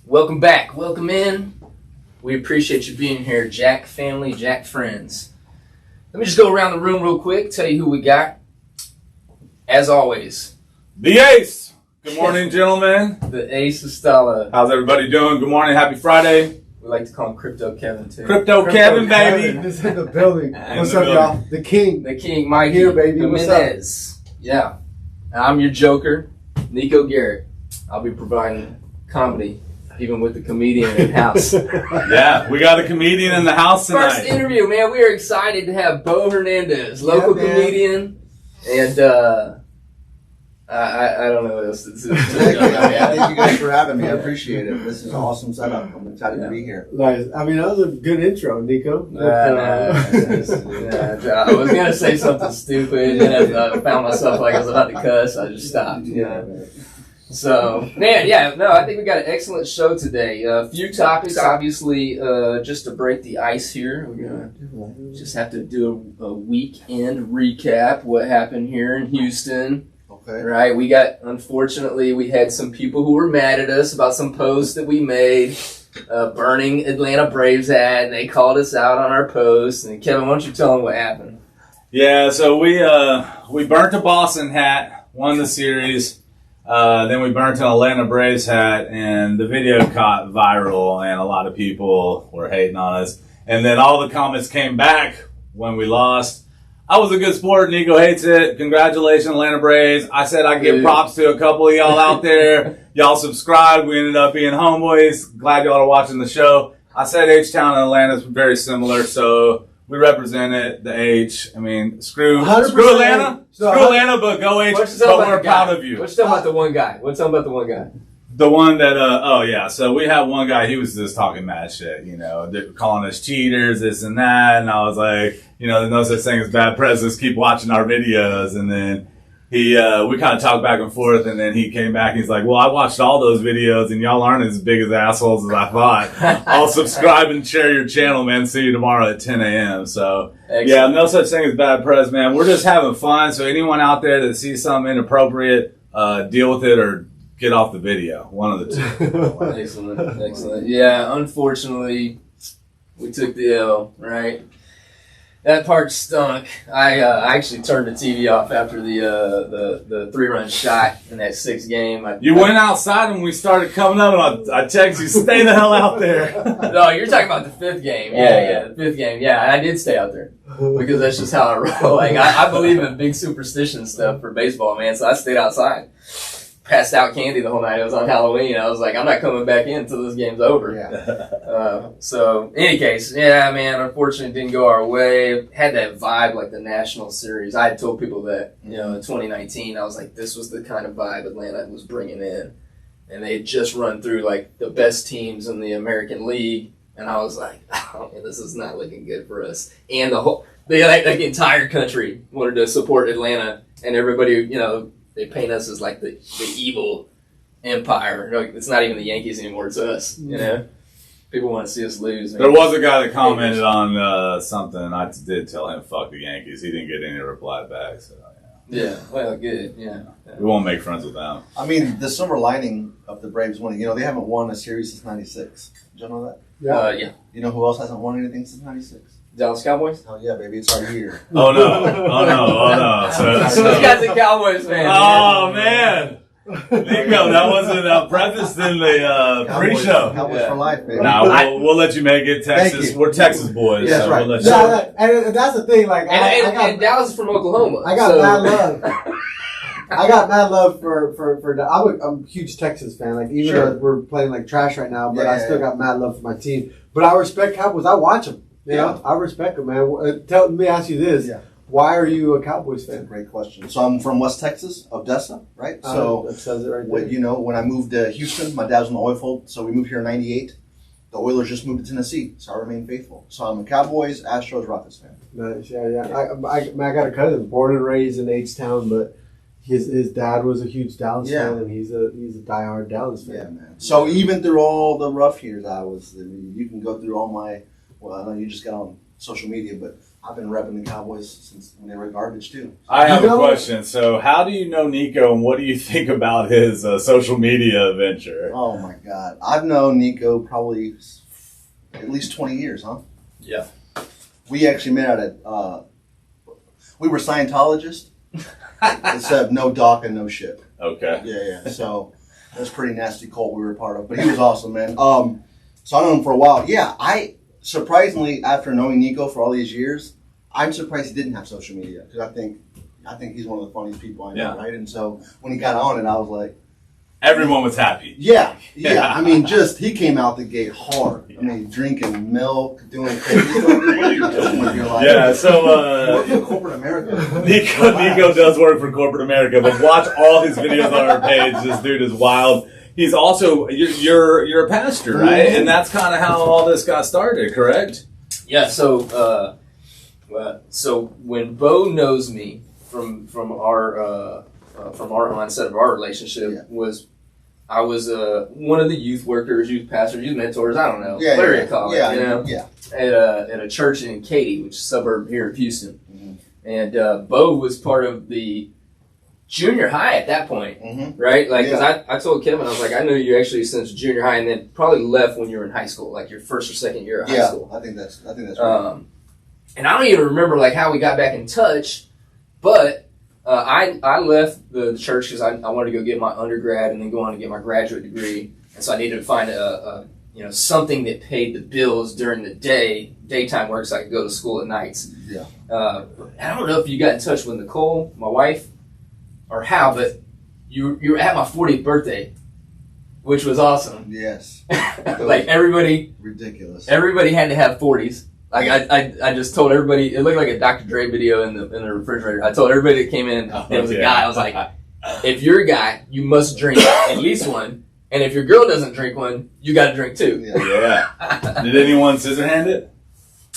Welcome back. Welcome in. We appreciate you being here, Jack family, Jack friends. Let me just go around the room real quick, tell you who we got. As always, the Ace. Good morning, gentlemen. The Ace Estella. How's everybody doing? Good morning. Happy Friday. We like to call him Crypto Kevin, too. Crypto Kevin, baby. He's in the building. What's up, y'all? The King. The King, Mikey. Here, baby. What's Jimenez. Yeah. I'm your Joker, Nico Garrett. I'll be providing comedy, even with the comedian in the house. Yeah, we got a comedian in the house tonight. First interview, man. We are excited to have Bo Hernandez, local comedian, and I don't know what else to say. Thank you guys for having me. I appreciate it. This is an awesome setup. I'm excited to be here. Nice. I mean, that was a good intro, Nico. I was going to say something stupid, and I found myself like I was about to cuss. I just stopped. So, man, I think we got an excellent show today. A few topics, obviously, just to break the ice here. We're going to just have to do a weekend recap, what happened here in Houston. Okay. Right, unfortunately, we had some people who were mad at us about some posts that we made, burning Atlanta Braves hat, and they called us out on our posts. And Kevin, why don't you tell them what happened? Yeah, so we burnt a Boston hat, won the series. Then we burnt an Atlanta Braves hat, and the video caught viral, and a lot of people were hating on us. And then all the comments came back when we lost. I was a good sport. Nico hates it. Congratulations, Atlanta Braves. I said I'd give props to a couple of y'all out there. Y'all subscribed. We ended up being homeboys. Glad y'all are watching the show. I said H-Town and Atlanta is very similar, so we represented the H. I mean, screw Atlanta. Screw Atlanta, but go H. But we're proud of you. What's talking about the one guy? The one that, so we had one guy, he was just talking mad shit, calling us cheaters, this and that, and I was like, there's no such thing as bad presidents, keep watching our videos, and then we kind of talked back and forth, and then he came back, and he's like, well, I watched all those videos, and y'all aren't as big as assholes as I thought. I'll subscribe and share your channel, man, see you tomorrow at 10 a.m., so, excellent. Yeah, no such thing as bad press, man, we're just having fun, so anyone out there that sees something inappropriate, deal with it, or get off the video. One of the two. Excellent. Yeah, unfortunately, we took the L, right? That part stunk. I actually turned the TV off after the 3-run shot in that 6th game. You went outside and we started coming up, and I texted you, stay the hell out there. No, you're talking about the 5th game. Yeah, the 5th game. Yeah, I did stay out there because that's just how I roll. Like, I believe in big superstition stuff for baseball, man, so I stayed outside. Passed out candy the whole night. It was on Halloween. I was like, I'm not coming back in until this game's over. Yeah. So, in any case, yeah, man, unfortunately it didn't go our way. Had that vibe like the National Series. I had told people that, in 2019, I was like, this was the kind of vibe Atlanta was bringing in. And they had just run through, like, the best teams in the American League. And I was like, oh, man, this is not looking good for us. And the entire country wanted to support Atlanta. And everybody, they paint us as like the evil empire. It's not even the Yankees anymore. It's us. People want to see us lose. There was a guy that commented on something. I did tell him fuck the Yankees. He didn't get any reply back. So yeah. Well, good. Yeah. We won't make friends with them. I mean, the silver lining of the Braves winning. They haven't won a series since '96. Did you know that? Yeah. You know who else hasn't won anything since '96? Dallas Cowboys? Oh yeah, baby, it's our year. Oh no. So this guy's a Cowboys fan. Oh man. Nico, that wasn't prefaced in the pre-show. Cowboys for life, baby. Nah, we'll let you make it. Texas, we're Texas boys. Yeah, so right. We'll let you. And that's the thing. Like, and Dallas is from Oklahoma. I got mad love. I got mad love for I'm a huge Texas fan. Like, even though we're playing like trash right now, but I still got mad love for my team. But I respect Cowboys. I watch them. I respect them, man. Let me ask you this. Yeah. Why are you a Cowboys fan? Great question. So I'm from West Texas, Odessa, right? So that says it right there. when I moved to Houston, my dad was in the oil field, so we moved here in '98. The Oilers just moved to Tennessee, so I remain faithful. So I'm a Cowboys, Astros, Rockets fan. Nice, yeah. I got a cousin born and raised in H-Town, but his dad was a huge Dallas fan, and he's a diehard Dallas fan. Yeah, man. So even through all the rough years, you can go through all my. Well, I know you just got on social media, but I've been repping the Cowboys since when they were garbage too. I have a question. So, how do you know Nico, and what do you think about his social media venture? Oh my God, I've known Nico probably at least 20 years, huh? Yeah. We actually met at we were Scientologists, except no doc and no ship. Okay. Yeah. So that's a pretty nasty cult we were a part of, but he was awesome, man. So I known him for a while. Yeah, I surprisingly, after knowing Nico for all these years, I'm surprised he didn't have social media because I think he's one of the funniest people I know, right? And so when he got on it, I was like, everyone was happy. Yeah. I mean, he came out the gate hard. I mean, drinking milk, doing crazy stuff. What are you doing with your life? Yeah, so work for corporate America. Nico does work for corporate America, but watch all his videos on our page. This dude is wild. He's also you're a pastor, right? And that's kind of how all this got started, correct? Yeah. So so when Bo knows me from our onset of our relationship was. I was one of the youth workers, youth pastors, youth mentors, I don't know, whatever you call it, at a church in Katy, which is a suburb here of Houston. Mm-hmm. And Bo was part of the junior high at that point, right? Like, because I told Kevin, I was like, I knew you actually since junior high, and then probably left when you were in high school, like your first or second year of high school. I think that's right. And I don't even remember like how we got back in touch, but I left the church because I wanted to go get my undergrad and then go on to get my graduate degree, and so I needed to find a something that paid the bills during the daytime work, so I could go to school at nights. Yeah. I don't know if you got in touch with Nicole, my wife, or how, but you were at my 40th birthday, which was awesome. Yes. Like everybody, ridiculous. Everybody had to have 40s. Like I just told everybody, it looked like a Dr. Dre video in the refrigerator. I told everybody that came in, there was a guy, I was like, if you're a guy, you must drink at least one, and if your girl doesn't drink one, you got to drink two. Yeah. Did anyone scissor hand it?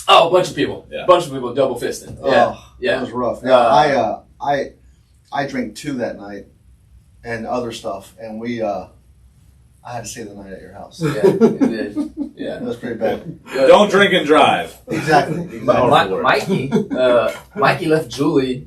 Oh, a bunch of people. Yeah. A bunch of people double fisting. Yeah. That was rough. Yeah, I drank 2 that night and other stuff, and I had to stay the night at your house. Yeah, it did. Yeah. It was pretty bad. Don't drink and drive. Exactly. Mikey left Julie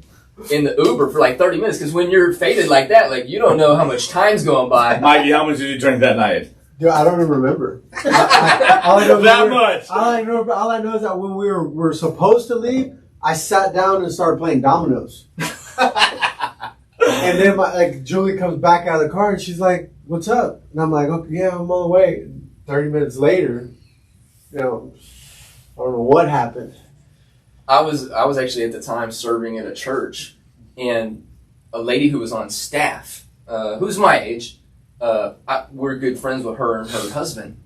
in the Uber for like 30 minutes because when you're faded like that, like you don't know how much time's going by. Mikey, how much did you drink that night? Dude, I don't even remember. All I know much. All I know is that when we were supposed to leave, I sat down and started playing dominoes. And then Julie comes back out of the car and she's like, "What's up?" And I'm like, "Okay, yeah, I'm on the way." 30 minutes later, I don't know what happened. I was actually at the time serving at a church, and a lady who was on staff, who's my age, we're good friends with her and her husband,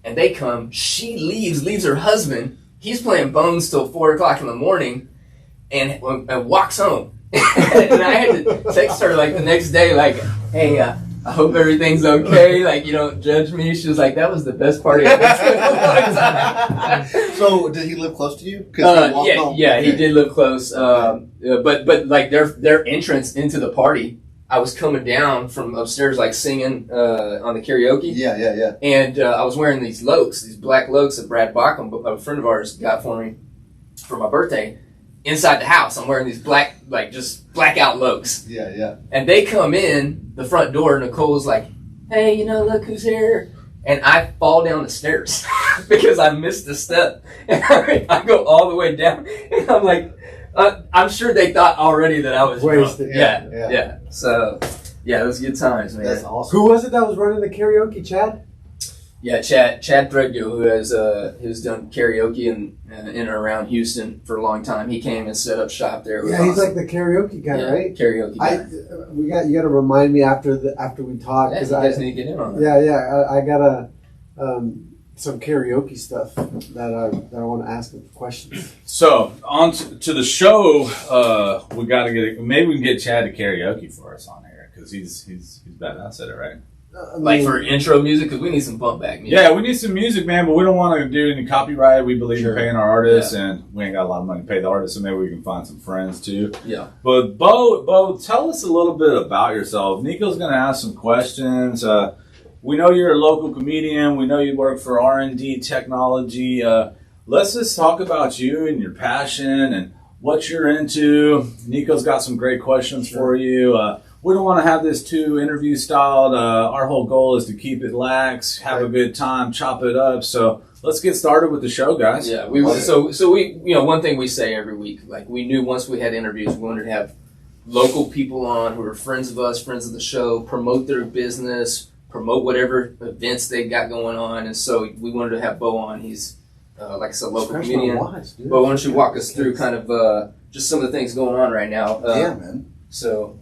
and they come. She leaves her husband. He's playing bones till 4:00 in the morning, and walks home. And I had to text her like the next day, like, "Hey, I hope everything's okay. Like, you don't judge me." She was like, "That was the best party I've been to in a long time." So, did he live close to you? He did live close. But like their entrance into the party, I was coming down from upstairs, like singing on the karaoke. Yeah. And I was wearing these black Lokes that Brad Bockham, a friend of ours, got for me for my birthday. Inside the house, I'm wearing these black, like just blackout Lokes. Yeah. And they come in the front door. Nicole's like, "Hey, look who's here." And I fall down the stairs because I missed a step. And I go all the way down. And I'm like, I'm sure they thought already that I was wasted. Drunk. Yeah. So, yeah, it was good times, man. That's awesome. Who was it that was running the karaoke, Chad? Yeah, Chad Threadgill, who's done karaoke in and around Houston for a long time. He came and set up shop there. Yeah, he's like the karaoke guy, right? Karaoke guy. You got to remind me after we talk because you guys need to get in on that. Yeah. I got some karaoke stuff that I want to ask him questions. So on to the show, we got to maybe we can get Chad to karaoke for us on here because he's badass at it, right? Like for intro music, because we need some bump back music. Yeah, we need some music, man, but we don't want to do any copyright. We believe in paying our artists, and we ain't got a lot of money to pay the artists, so maybe we can find some friends too. Yeah. But Bo, tell us a little bit about yourself. Nico's going to ask some questions. We know you're a local comedian. We know you work for RND Technology. let's just talk about you and your passion and what you're into. Nico's got some great questions for you. We don't want to have this too interview styled. Our whole goal is to keep it lax, have a good time, chop it up. So let's get started with the show, guys. Yeah, we one thing we say every week, like we knew once we had interviews, we wanted to have local people on who are friends of us, friends of the show, promote their business, promote whatever events they got going on. And so we wanted to have Bo on. He's, like I said, local comedian. Bo, why don't you walk us through kind of just some of the things going on right now? Yeah, man. So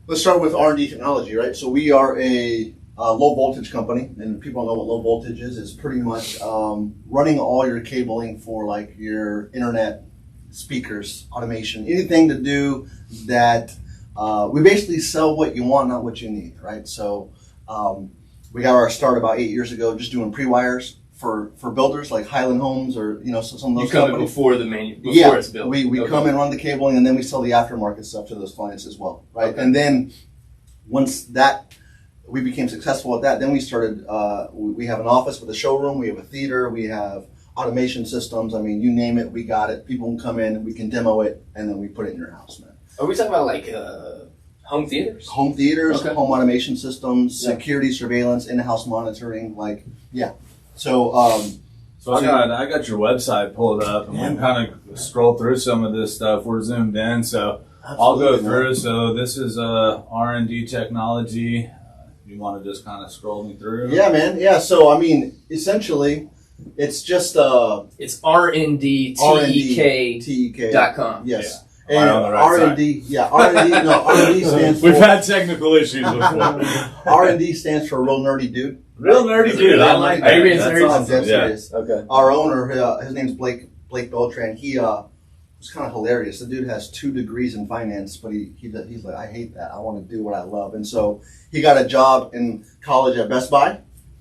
let's start with R&D Technology, right? So we are a low voltage company, and people know what low voltage is. It's pretty much running all your cabling for like your internet, speakers, automation, anything to do that. We basically sell what you want, not what you need, right? So we got our start about 8 years ago, just doing pre-wires for builders like Highland Homes or some of those. You come in before it's built. We come and run the cabling, and then we sell the aftermarket stuff to those clients as well, right? Okay. And then once that we became successful at that, then we started. We have an office with a showroom. We have a theater. We have automation systems. I mean, you name it, we got it. People can come in, we can demo it, and then we put it in your house, man. Are we talking about like home theaters? Home theaters, okay. Home automation systems, security, surveillance, in-house monitoring, So I got your website pulled up, and we kind of scroll through some of this stuff. We're zoomed in, so I'll go through. So this is RND Technology. You want to just kind of scroll me through? Yeah, man. Yeah. So I mean, essentially, it's just it's RNDTEK.com. Yes. Yeah. And R&D, R&D stands for... We've had technical issues before. R&D stands for real nerdy dude. Real nerdy dude. I like that. Maybe it's That's nerdy. awesome. Serious. Okay. Our owner, his name's Blake Beltran. He was kind of hilarious. The dude has 2 degrees in finance, but he's like, I hate that. I want to do what I love. And so he got a job in college at Best Buy.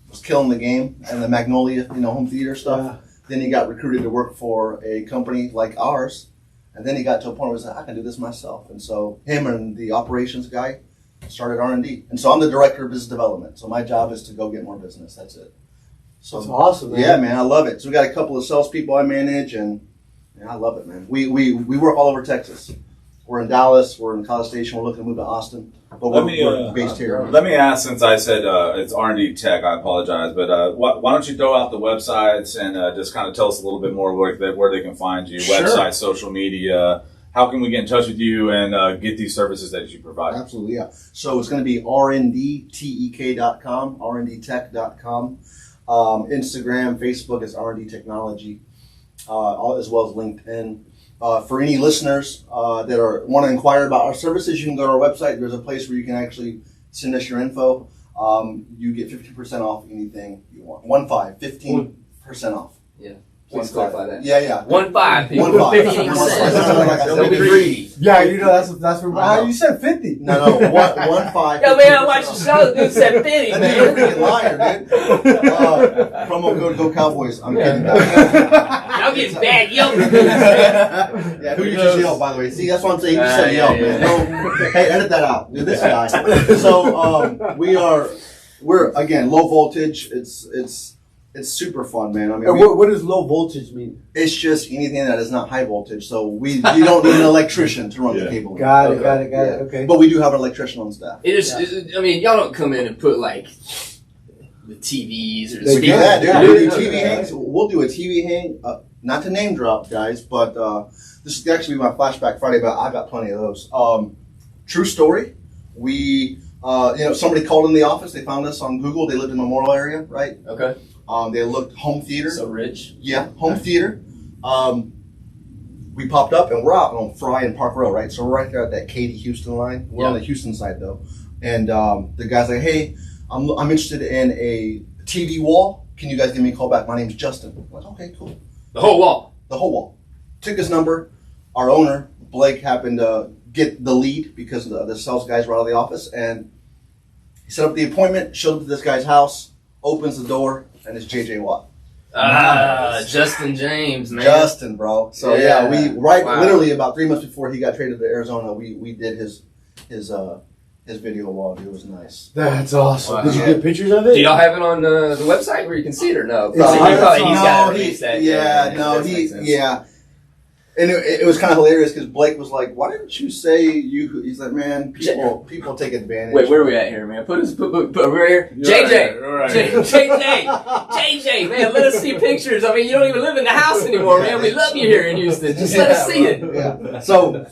Was killing the game and the Magnolia, home theater stuff. Yeah. Then he got recruited to work for a company like ours. And then he got to a point where he was like, I can do this myself. And so him and the operations guy started R&D. And so I'm the director of business development. So my job is to go get more business. That's it. So that's awesome, man. Yeah, man, I love it. So we got a couple of salespeople I manage, and I love it, man. We work all over Texas. We're in Dallas. We're in College Station. We're looking to move to Austin. But we're based here. Let me ask, since I said it's R&D Tech, I apologize, but why don't you throw out the websites and just kind of tell us a little bit more where they can find you, website, social media, how can we get in touch with you and get these services that you provide? Absolutely, yeah. So it's going to be rndtek.com, rndtek.com. Instagram, Facebook is R&D Technology, as well as LinkedIn. For any listeners that want to inquire about our services, you can go to our website. There's a place where you can actually send us your info. You get 50% off anything you want. 15% off. Yeah. Please clarify that. Yeah. 15. 15%. Don't be greedy. Yeah, that's what you said 50. No, 15. Yo, man, I watched the show. Dude said 50, You're a man. freaking liar, dude. Promo code Go Cowboys. I'm kidding. Y'all getting bad yelling. Yeah, who you just yelled, by the way. See, that's what I'm saying. You just said yell, man. No, hey, edit that out. Dude, this guy. So we're again low voltage. It's super fun, man. I mean, what does low voltage mean? It's just anything that is not high voltage. So you don't need an electrician to run the cable. Got it. Okay. But we do have an electrician on staff. I mean, y'all don't come in and put like the TVs or the We do that, dude. We do TV hangs. We'll do a TV hang. Not to name drop, guys, but this is actually my flashback Friday. But I got plenty of those. True story. We, somebody called in the office. They found us on Google. They lived in the Memorial area, right? Okay. They looked home theater. So rich. Yeah, home theater. We popped up and we're out on Fry and Park Row, right? So we're right there at that Katy Houston line. We're on the Houston side though. And the guy's like, hey, I'm interested in a TV wall. Can you guys give me a call back? My name's Justin. I'm like, okay, cool. The whole wall. The whole wall. Took his number. Our owner, Blake, happened to get the lead because the sales guys were out of the office. And he set up the appointment, showed up to this guy's house, opens the door, and it's JJ Watt. Justin James, man. Justin, bro. So literally about 3 months before he got traded to Arizona, we did his his video wall. It was nice. That's awesome. Wow. Did you get pictures of it? Do y'all have it on the website where you can see it or no? He's got to release that. Yeah. And it was kind of hilarious because Blake was like, "Why didn't you say you?" He's like, "Man, people take advantage." Wait, where are we at here, man? Put right here. JJ, Right. JJ, man, let us see pictures. I mean, you don't even live in the house anymore, man. We love you here in Houston. Just let us see it. Yeah. So,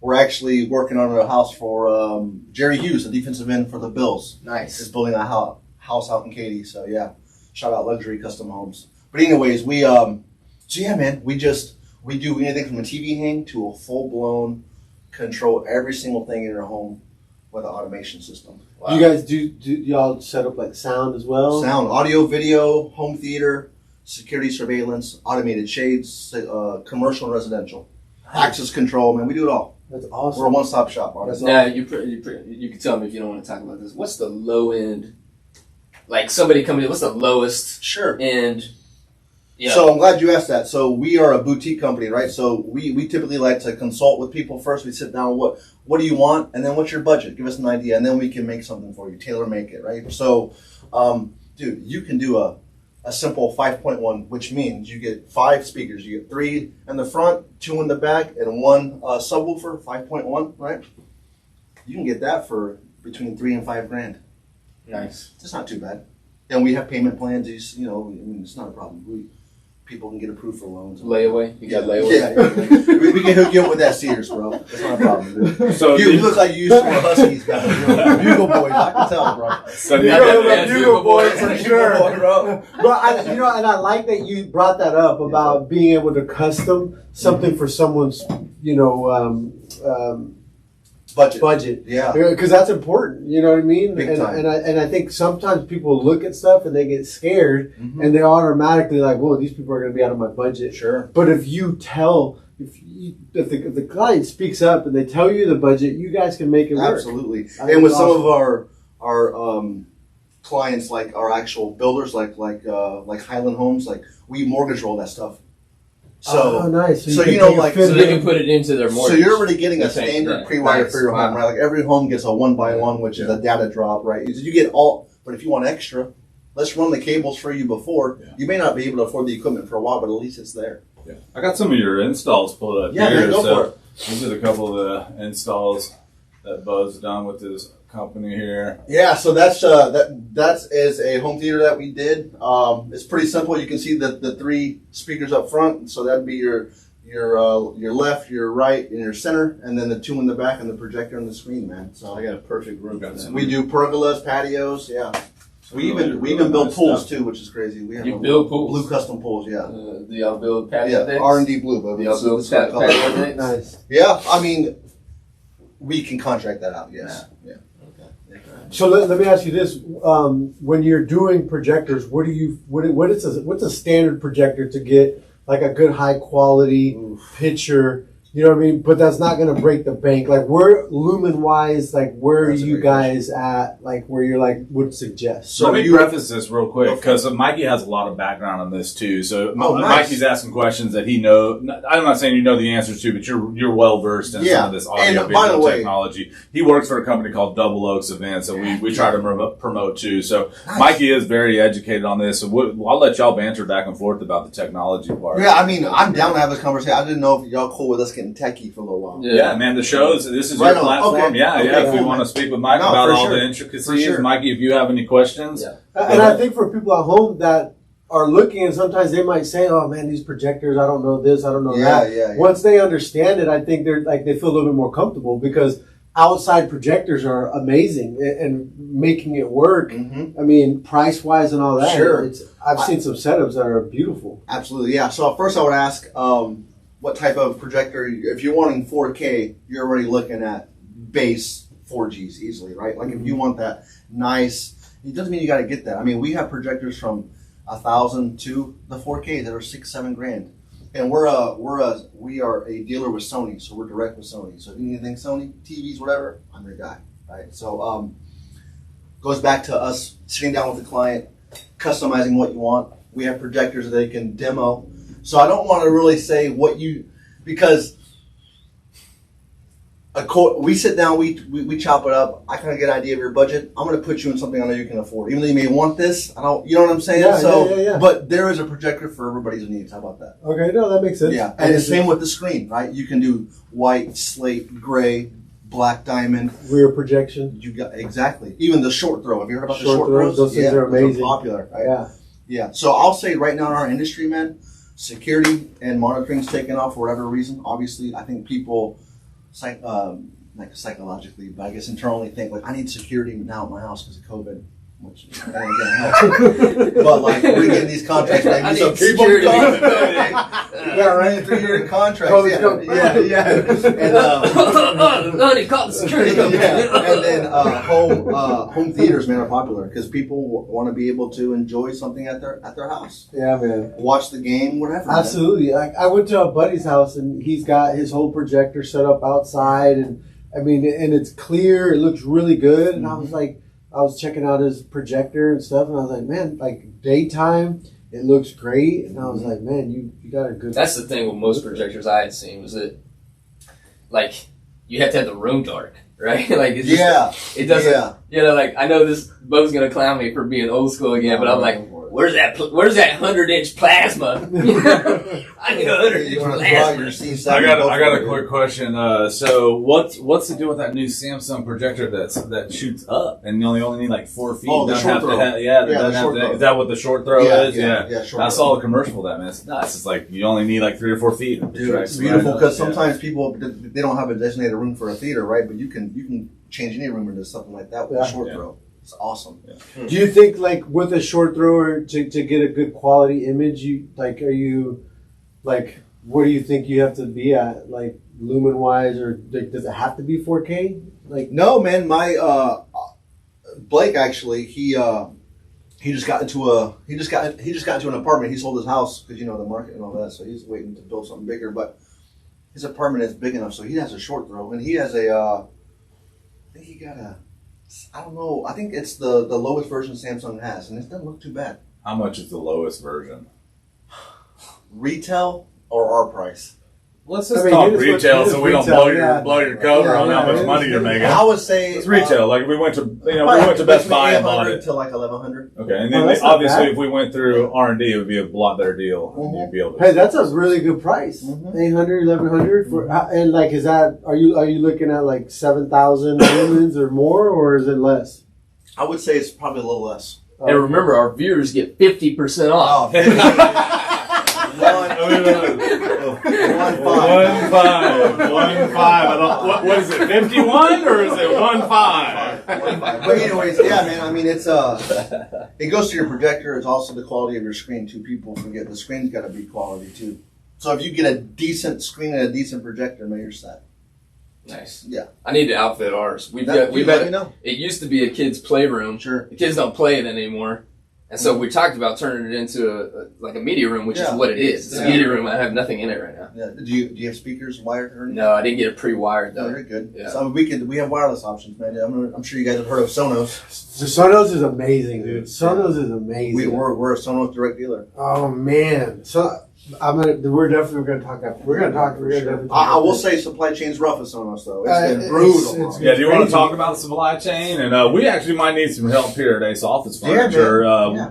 we're actually working on a house for Jerry Hughes, a defensive end for the Bills. Nice. He's building a house out in Katy. So yeah, shout out Luxury Custom Homes. But anyways, so yeah, man, we do anything from a TV hang to a full-blown control every single thing in your home with an automation system. Wow. You guys do y'all set up like sound as well? Sound, audio, video, home theater, security surveillance, automated shades, commercial and residential, access control, man, we do it all. That's awesome. We're a one-stop shop, honestly. Now, you can tell me if you don't want to talk about this. What's the low end? Like somebody coming in, what's the lowest end? Yeah. So I'm glad you asked that. So we are a boutique company, right? So we typically like to consult with people first. We sit down, what do you want? And then what's your budget? Give us an idea. And then we can make something for you, tailor make it, right? So, dude, you can do a simple 5.1, which means you get 5 speakers. You get 3 in the front, 2 in the back, and 1 subwoofer, 5.1, right? You can get that for between $3,000 and $5,000. Nice. It's not too bad. And we have payment plans. You know, I mean, it's not a problem. People can get approved for loans. Layaway? You got layaway? Yeah. we can hook you up with that Sears, bro. That's not a problem, dude. So you look like you used to wear Huskies back then. Bugle boys, I can tell, bro. So Bugle boy for sure. Boy, bro. But and I like that you brought that up about being able to custom something for someone's, budget. Yeah. Because that's important, you know what I mean? Big time. And I think sometimes people look at stuff and they get scared and they automatically like, whoa, these people are going to be out of my budget. Sure. But if you tell, if the client speaks up and they tell you the budget, you guys can make it work. Absolutely. And with some of our clients, like our actual builders, like Highland Homes, like we mortgage roll that stuff. So nice. So you know, like so they can put it into their mortgage. So you're already getting a standard pre-wire for your home, right? Like every home gets a 1x1, which is a data drop, right? You get all, but if you want extra, let's run the cables for you before. Yeah. You may not be able to afford the equipment for a while, but at least it's there. Yeah. I got some of your installs pulled up here. Yeah, go for it. These are a couple of the installs that Bo's done with his company here. Yeah, so that's a home theater that we did. It's pretty simple. You can see the 3 speakers up front. So that'd be your left, your right, and your center, and then the 2 in the back and the projector on the screen, man. So I got a perfect room. We do pergolas, patios, yeah. We even build pools too, which is crazy. We have build pools? Blue custom pools, yeah. Do y'all build patio decks? RND Blue, but do y'all build patio decks? Nice. Yeah, I mean, we can contract that out. Yes. Yeah. So let me ask you this: when you're doing projectors, what's a standard projector to get like a good high quality picture? You know what I mean? But that's not going to break the bank. Like, where lumen wise, like where are you guys at? Like where you're like would suggest. So let me preface this real quick because Mikey has a lot of background on this too. So Mikey's asking questions that he knows. I'm not saying you know the answers to, but you're well versed in some of this audio visual technology. He works for a company called Double Oaks Events, so we try to promote too. So Mikey is very educated on this. So I'll let y'all banter back and forth about the technology part. Yeah, I mean, I'm down to have this conversation. I didn't know if y'all cool with us getting techie for a little while. Yeah, man, the shows, this is your platform. Okay. Yeah, if we want to speak with Mike about all the intricacies. Mikey, if you have any questions. Yeah. And I think for people at home that are looking, and sometimes they might say, oh man, these projectors, I don't know this, I don't know that. Yeah. Once they understand it, I think they feel a little bit more comfortable because outside projectors are amazing and making it work. I mean, price wise and all that. Sure. I've seen some setups that are beautiful. Absolutely, yeah. So first I would ask, what type of projector? If you're wanting 4K, you're already looking at base 4Gs easily, right? Like if you want that nice, it doesn't mean you got to get that. I mean, we have projectors from 1,000 to the 4K that are $6-7 grand, and we are a dealer with Sony, so we're direct with Sony. So if you need anything Sony, TVs, whatever, I'm your guy, right? So goes back to us sitting down with the client, customizing what you want. We have projectors that they can demo. So I don't want to really say because We sit down, we chop it up. I kind of get an idea of your budget. I'm going to put you in something I know you can afford. Even though you may want this, you know what I'm saying? Yeah. But there is a projector for everybody's needs. How about that? Okay, no, that makes sense. Yeah, and the same with the screen, right? You can do white, slate, gray, black diamond. Rear projection. You got exactly. Even the short throw. Have you heard about the short throws? throws? Those things are amazing. Those are popular, right? Yeah. Yeah. So I'll say right now in our industry, man, security and monitoring's taken off for whatever reason. Obviously, I think people, like psychologically, but I guess internally think like I need security now at my house because of COVID, which that ain't gonna help. But like we're getting these contracts, baby. I So need people security. yeah, right, 3-year contracts. Yeah. And Honey, call the security company. and then home theaters, man, are popular because people want to be able to enjoy something at their house. Yeah, man. Watch the game, whatever. Absolutely. Like I went to a buddy's house and he's got his whole projector set up outside, and I mean, and it's clear. It looks really good. And I was like, I was checking out his projector and stuff, and I was like, man, like daytime, it looks great. And I was like, man, you got a good. That's the thing with most projectors I had seen was that, like, you have to have the room dark, right? Like, it's just, it doesn't. Yeah. You know, like I know this Bo's gonna clown me for being old school again, but I'm like, where's that 100-inch plasma? I need a 100-inch plasma. I got a quick question. So what's the deal with that new Samsung projector that shoots up and you only need like 4 feet? Oh, the short throw. Is that what the short throw is? Yeah, short I throw. saw the commercial for that, man. It's nuts. It's like you only need like 3 or 4 feet. Dude, it's beautiful because sometimes people they don't have a designated room for a theater, right? But you can change any room into something like that with a short throw. It's awesome. Yeah. Do you think like with a short thrower to get a good quality image, what do you think you have to be at, like lumen wise, or does it have to be 4K? Like no, man. My Blake actually he just got into an apartment. He sold his house because the market and all that, so he's waiting to build something bigger. But his apartment is big enough, so he has a short throw, and he has I don't know. I think it's the lowest version Samsung has, and it doesn't look too bad. How much is the lowest version? Retail or our price? Let's just talk retail, so we don't blow your cover on how much money you're making. I would say it's retail. Like we went to Best Buy and bought it to like 1,100. Okay, and then obviously if we went through R&D, it would be a lot better deal. Mm-hmm. You'd be able to hey, that's a really good price. Mm-hmm. 800, 1,100 for, and like, is that are you looking at like 7,000 lumens or more, or is it less? I would say it's probably a little less. And remember, our viewers get 50% off. $1.5. What is it? 51 or is it 1.5? But anyways, yeah, man. I mean, it's it goes to your projector. It's also the quality of your screen too. People forget the screen's got to be quality too. So if you get a decent screen and a decent projector, man, you're set. Nice. Yeah. I need to outfit ours. It used to be a kid's playroom. Sure. The kids don't play it anymore. And so we talked about turning it into a media room, which is what it is. It's a media room. I have nothing in it right now. Yeah. Do you have speakers wired or anything? No, I didn't get it pre-wired though. No, you're good. Yeah. So we have wireless options, man. I'm sure you guys have heard of Sonos. The Sonos is amazing, dude. Sonos is amazing. We're a Sonos direct dealer. Oh man. So we're definitely going to talk after. We're going to talk. We're going to definitely talk. I will say supply chain's rough at Sonos though. It's been brutal. Do you want to talk about the supply chain? And we actually might need some help here at Ace Office Furniture.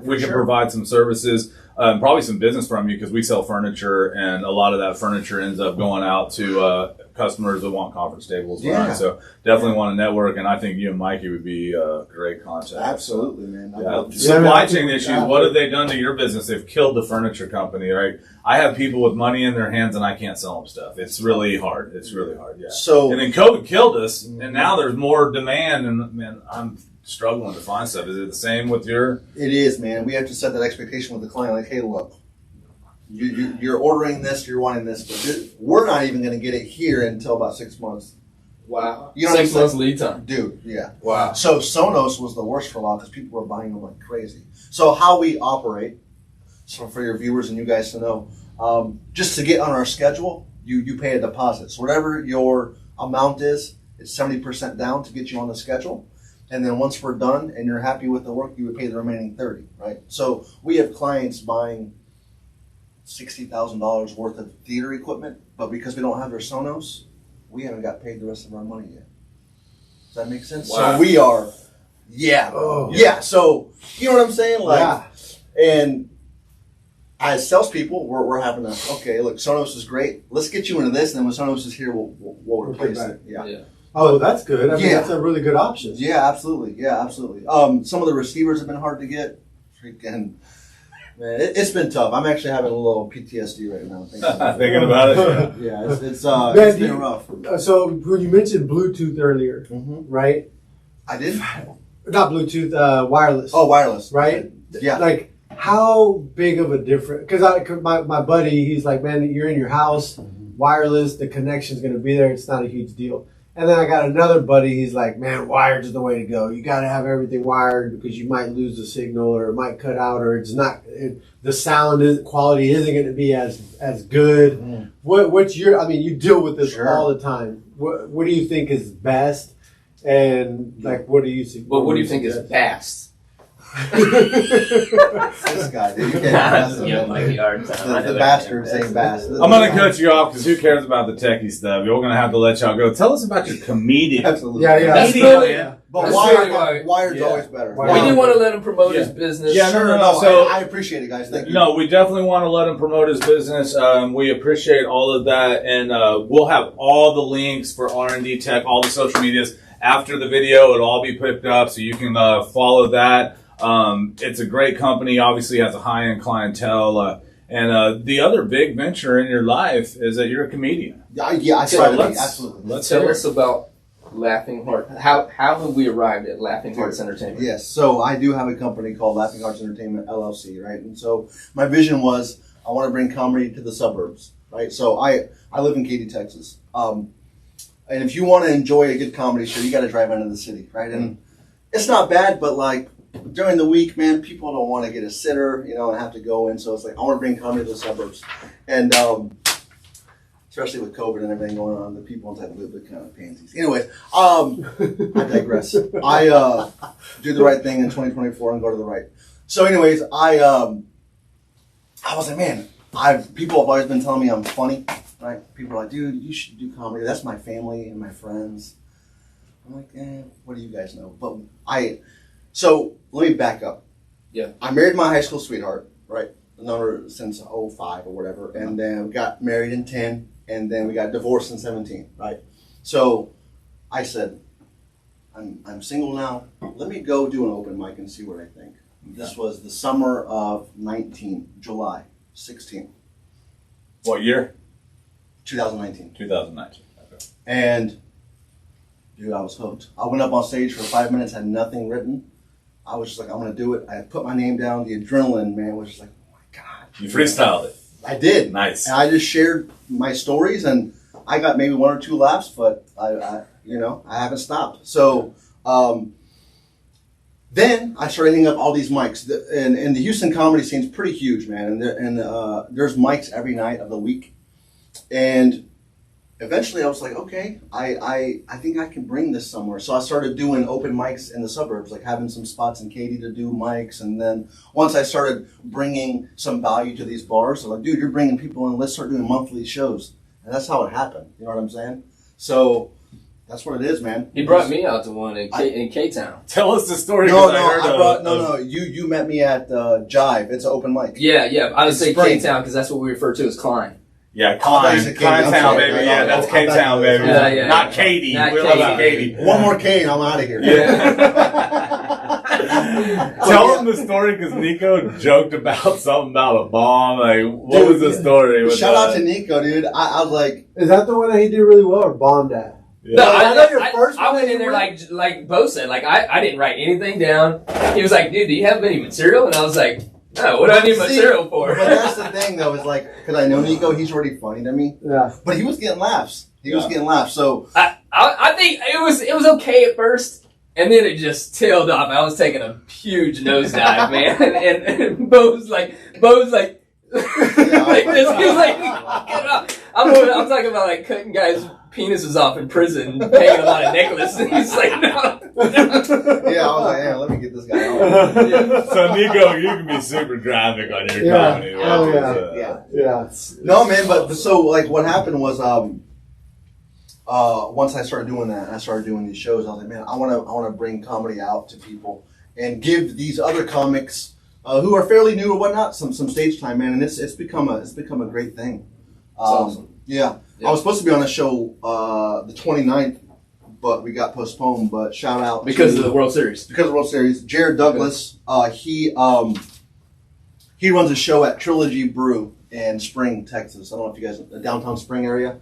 We can provide some services. Probably some business from you because we sell furniture, and a lot of that furniture ends up going out to customers that want conference tables. Yeah. Right? So definitely want to network, and I think you and Mikey would be a great contact. Absolutely, man. Supply chain issues, what have they done to your business? They've killed the furniture company, right? I have people with money in their hands, and I can't sell them stuff. It's really hard. Yeah. And then COVID killed us, and now there's more demand, and man, I'm struggling to find stuff. Is it the same with your? It is, man. We have to set that expectation with the client. Like, hey, look, you're ordering this, you're wanting this, but we're not even going to get it here until about 6 months. Wow. You know 6 months lead time. Dude, yeah. Wow. So Sonos was the worst for a lot because people were buying them like crazy. So how we operate, so for your viewers and you guys to know, just to get on our schedule, you pay a deposit. So whatever your amount is, it's 70% down to get you on the schedule. And then once we're done and you're happy with the work, you would pay the remaining 30, right? So we have clients buying $60,000 worth of theater equipment, but because we don't have their Sonos, we haven't got paid the rest of our money yet. Does that make sense? Wow. So we are, yeah. So you know what I'm saying? Like, and as salespeople, we're having okay, look, Sonos is great. Let's get you into this, and then when Sonos is here, we'll replace it. Yeah. Oh, that's good. I mean, that's a really good option. Yeah, absolutely. Some of the receivers have been hard to get. Freaking, man, it's been tough. I'm actually having a little PTSD right now. Thinking about it. Yeah, it's been rough. So when you mentioned Bluetooth earlier, right? I did. Not Bluetooth, wireless. Oh, wireless. Right? Yeah. Like, how big of a difference? Because my buddy, he's like, man, you're in your house, wireless, the connection's going to be there. It's not a huge deal. And then I got another buddy, he's like, man, wired is the way to go. You got to have everything wired because you might lose the signal or it might cut out or it's not, the sound quality isn't going to be as good. What's your, I mean, you deal with this all the time. What do you think is best? And like, what do you think? Well, what do you think is best? This guy, dude. You can't the bastard saying bastard. I'm going to cut you off because who cares about the techie stuff? You're going to have to let y'all go. Tell us about your comedian. Absolutely. Yeah. But wired's always better. We didn't want to let him promote his business. Yeah, no. So I appreciate it, guys. Thank you. No, we definitely want to let him promote his business. We appreciate all of that, and we'll have all the links for RND Tek, all the social medias after the video. It'll all be picked up, so you can follow that. It's a great company, obviously has a high-end clientele, and the other big venture in your life is that you're a comedian. Yeah, I try to be, absolutely. Let's tell us about Laughing Heart. How have we arrived at Laughing Hearts Entertainment? Yes, so I do have a company called Laughing Hearts Entertainment, LLC, right? And so my vision was I want to bring comedy to the suburbs, right? So I live in Katy, Texas. And if you want to enjoy a good comedy show, you got to drive into the city, right? And it's not bad, but like, during the week, man, people don't want to get a sitter, and have to go in. So it's like, I want to bring comedy to the suburbs. And especially with COVID and everything going on, the people inside the live kind of pansies. Anyways, I digress. I do the right thing in 2024 and go to the right. So anyways, I was like, man, people have always been telling me I'm funny, right? People are like, dude, you should do comedy. That's my family and my friends. I'm like, what do you guys know? But So let me back up. Yeah. I married my high school sweetheart, right? Known her since 05 or whatever. And then we got married in 10. And then we got divorced in 17, right? So I said, I'm single now. Let me go do an open mic and see what I think. This was the summer of 19, July 16. What year? 2019. 2019. Okay. And, dude, I was hooked. I went up on stage for 5 minutes, had nothing written. I was just like, I'm going to do it. I put my name down. The adrenaline, man, was just like, oh my God. You freestyled it. I did. Nice. And I just shared my stories, and I got maybe 1 or 2 laughs, but I haven't stopped. So then I started hitting up all these mics. And the Houston comedy scene is pretty huge, man. And there's mics every night of the week. And eventually I was like, okay, I think I can bring this somewhere. So I started doing open mics in the suburbs, like having some spots in Katy to do mics. And then once I started bringing some value to these bars, they're like, dude, you're bringing people in. Let's start doing monthly shows. And that's how it happened. You know what I'm saying? So that's what it is, man. He brought me out to one in K-Town. Tell us the story. No, you met me at Jive. It's an open mic. Yeah. I would say K-Town because that's what we refer to as Klein. Yeah, Klein-town, baby. Yeah, that's K-Town, baby. Yeah. Not Katy. Not We love Katy. One more K and I'm out of here. Tell them the story because Nico joked about something about a bomb. Like, what was the story? Shout out to Nico, dude. I was like, is that the one that he did really well or bombed at? Yeah. No, I went in there like Bo said. Like I didn't write anything down. He was like, dude, do you have any material? And I was like, no, what do I need material for? But that's the thing, though, is like, because I know Nico, he's already funny to me. Yeah. But he was getting laughs. He was getting laughs. So I think it was okay at first, and then it just tailed off. I was taking a huge nosedive, man. And Bo's like like this. He was like, get up. I'm talking about like cutting guys' penises off in prison, paying them on a necklace, and he's like, no. Yeah, I was like, yeah, let me get this guy on. Yeah. So Nico, you can be super graphic on your comedy. Oh yeah. No, man, but so like what happened was once I started doing that, and I started doing these shows, I was like, man, I want to bring comedy out to people and give these other comics who are fairly new or whatnot some stage time, man. And it's become a great thing. Awesome. Yeah. I was supposed to be on a show the 29th, but we got postponed. But shout out because of the World Series. Because of the World Series, Jared Douglas, he runs a show at Trilogy Brew in Spring, Texas. I don't know if you guys, the downtown Spring area.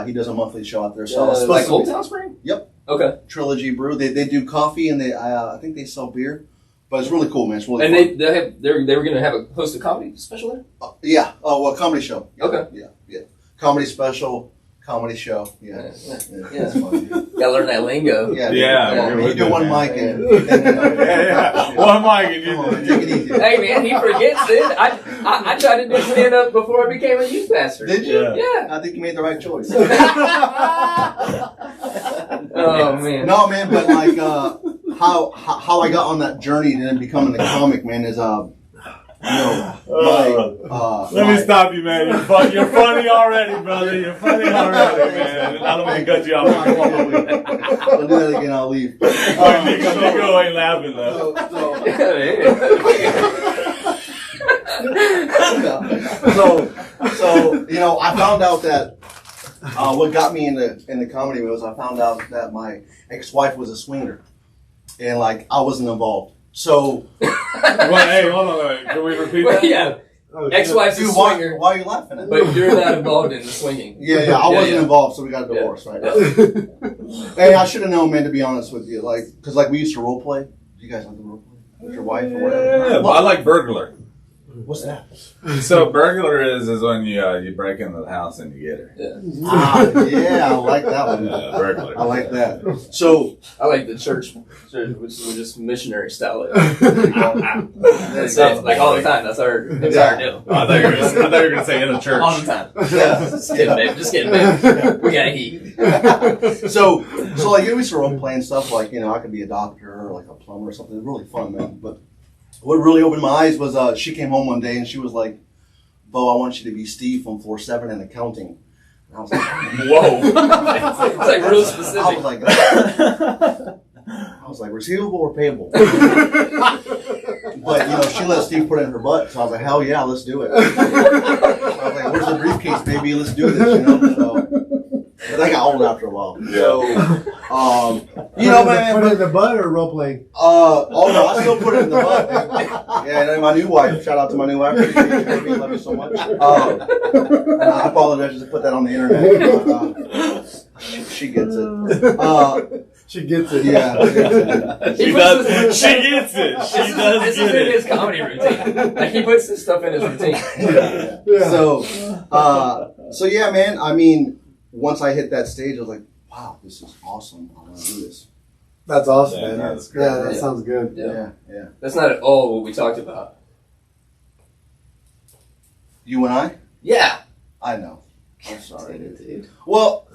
He does a monthly show out there. So like Old Town Spring? Yep. Okay. Trilogy Brew. They do coffee and I think they sell beer. But it's really cool, man. It's really fun. And they were going to have a host a comedy special there? Yeah. Well, comedy show. Yeah. Okay. Yeah. Comedy special, comedy show. Yeah. It's fun, dude. Gotta learn that lingo. Yeah. Yeah. You do one mic and Yeah. One mic and come on, take it easy. Hey man, he forgets it. I tried to do stand up before I became a youth pastor. Did you? Yeah. I think you made the right choice. Oh man. No, man, but like how I got on that journey to then becoming a comic, man, is Let me stop you, man. You're funny already, brother. You're funny already, man. I don't mean to cut you off. Don't do that again. I'll leave. Nico ain't laughing though. So I found out that what got me in the comedy was I found out that my ex-wife was a swinger, and like I wasn't involved. So, Hey, hold on, wait. Can we repeat that? Yeah. Ex-wife's a dude, swinger, why are you laughing at me? but you're not involved in the swinging. Yeah, I wasn't involved, so we got a divorce, right? Hey, I should have known, man. To be honest with you, because we used to role play. You guys like to role play with your wife or whatever? Yeah, I like burglar. What's that? So burglar is when you break into the house and you get her. Yeah, I like that one. Burglar. I like that. So I like the church, which is just missionary style. That's it. Like all the time. That's our deal. I thought you were going to say in the church. All the time. yeah, Just kidding, babe. Just kidding, babe. We got heat. so like we used to role play and stuff. Like I could be a doctor or like a plumber or something. It was really fun, man. But what really opened my eyes was she came home one day and she was like, "Bo, I want you to be Steve from Floor 7 in accounting." And I was like, "Whoa!" It's like real specific. I was like, receivable or payable? But she let Steve put it in her butt, so I was like, hell yeah, let's do it. I was like, where's the briefcase, baby? Let's do this, But I got old after a while. So, put it in the butt or role playing? Oh no, I still put it in the butt. Yeah, and then my new wife. Shout out to my new wife. I love you so much. And I apologize to put that on the internet. She gets it. She gets it. Yeah. She does. She gets it. She does This get is in it. his comedy routine. Like he puts this stuff in his routine. Yeah. So yeah, man. I mean, once I hit that stage, I was like, wow, this is awesome. I want to do this. That's awesome, Yeah, man. that's great. Yeah, that sounds good. Yeah. Yeah. That's not at all what we talked about. You and I? Yeah. I know. I'm sorry, dude. Dude. Well,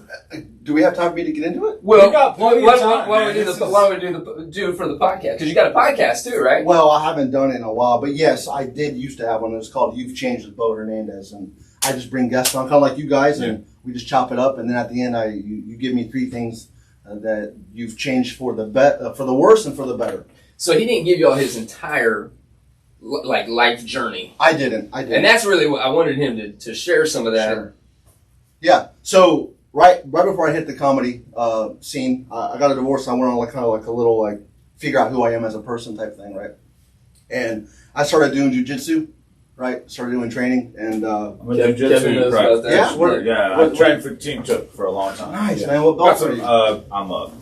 do we have time for me to get into it? Well, You got plenty of time, why man. don't we do it for the podcast? Because you got a podcast too, right? Well, I haven't done it in a while, but yes, I did used to have one. It was called You've Changed with Bo Hernandez, and I just bring guests on, kind of like you guys, and we just chop it up, and then at the end, you give me 3 things that you've changed for the for the worse and for the better. So he didn't give you all his entire life journey, I didn't. and that's really what I wanted him to share some of that. Sure. Yeah. So right before I hit the comedy scene, I got a divorce. I went on kind of like a little figure out who I am as a person type thing, right? And I started doing jujitsu, right? Started doing training, and I'm a Kevin jiu-jitsu knows about that. Yeah, I trained for Team Took for a long time. nice, Yeah. man. What belt are you? I'm a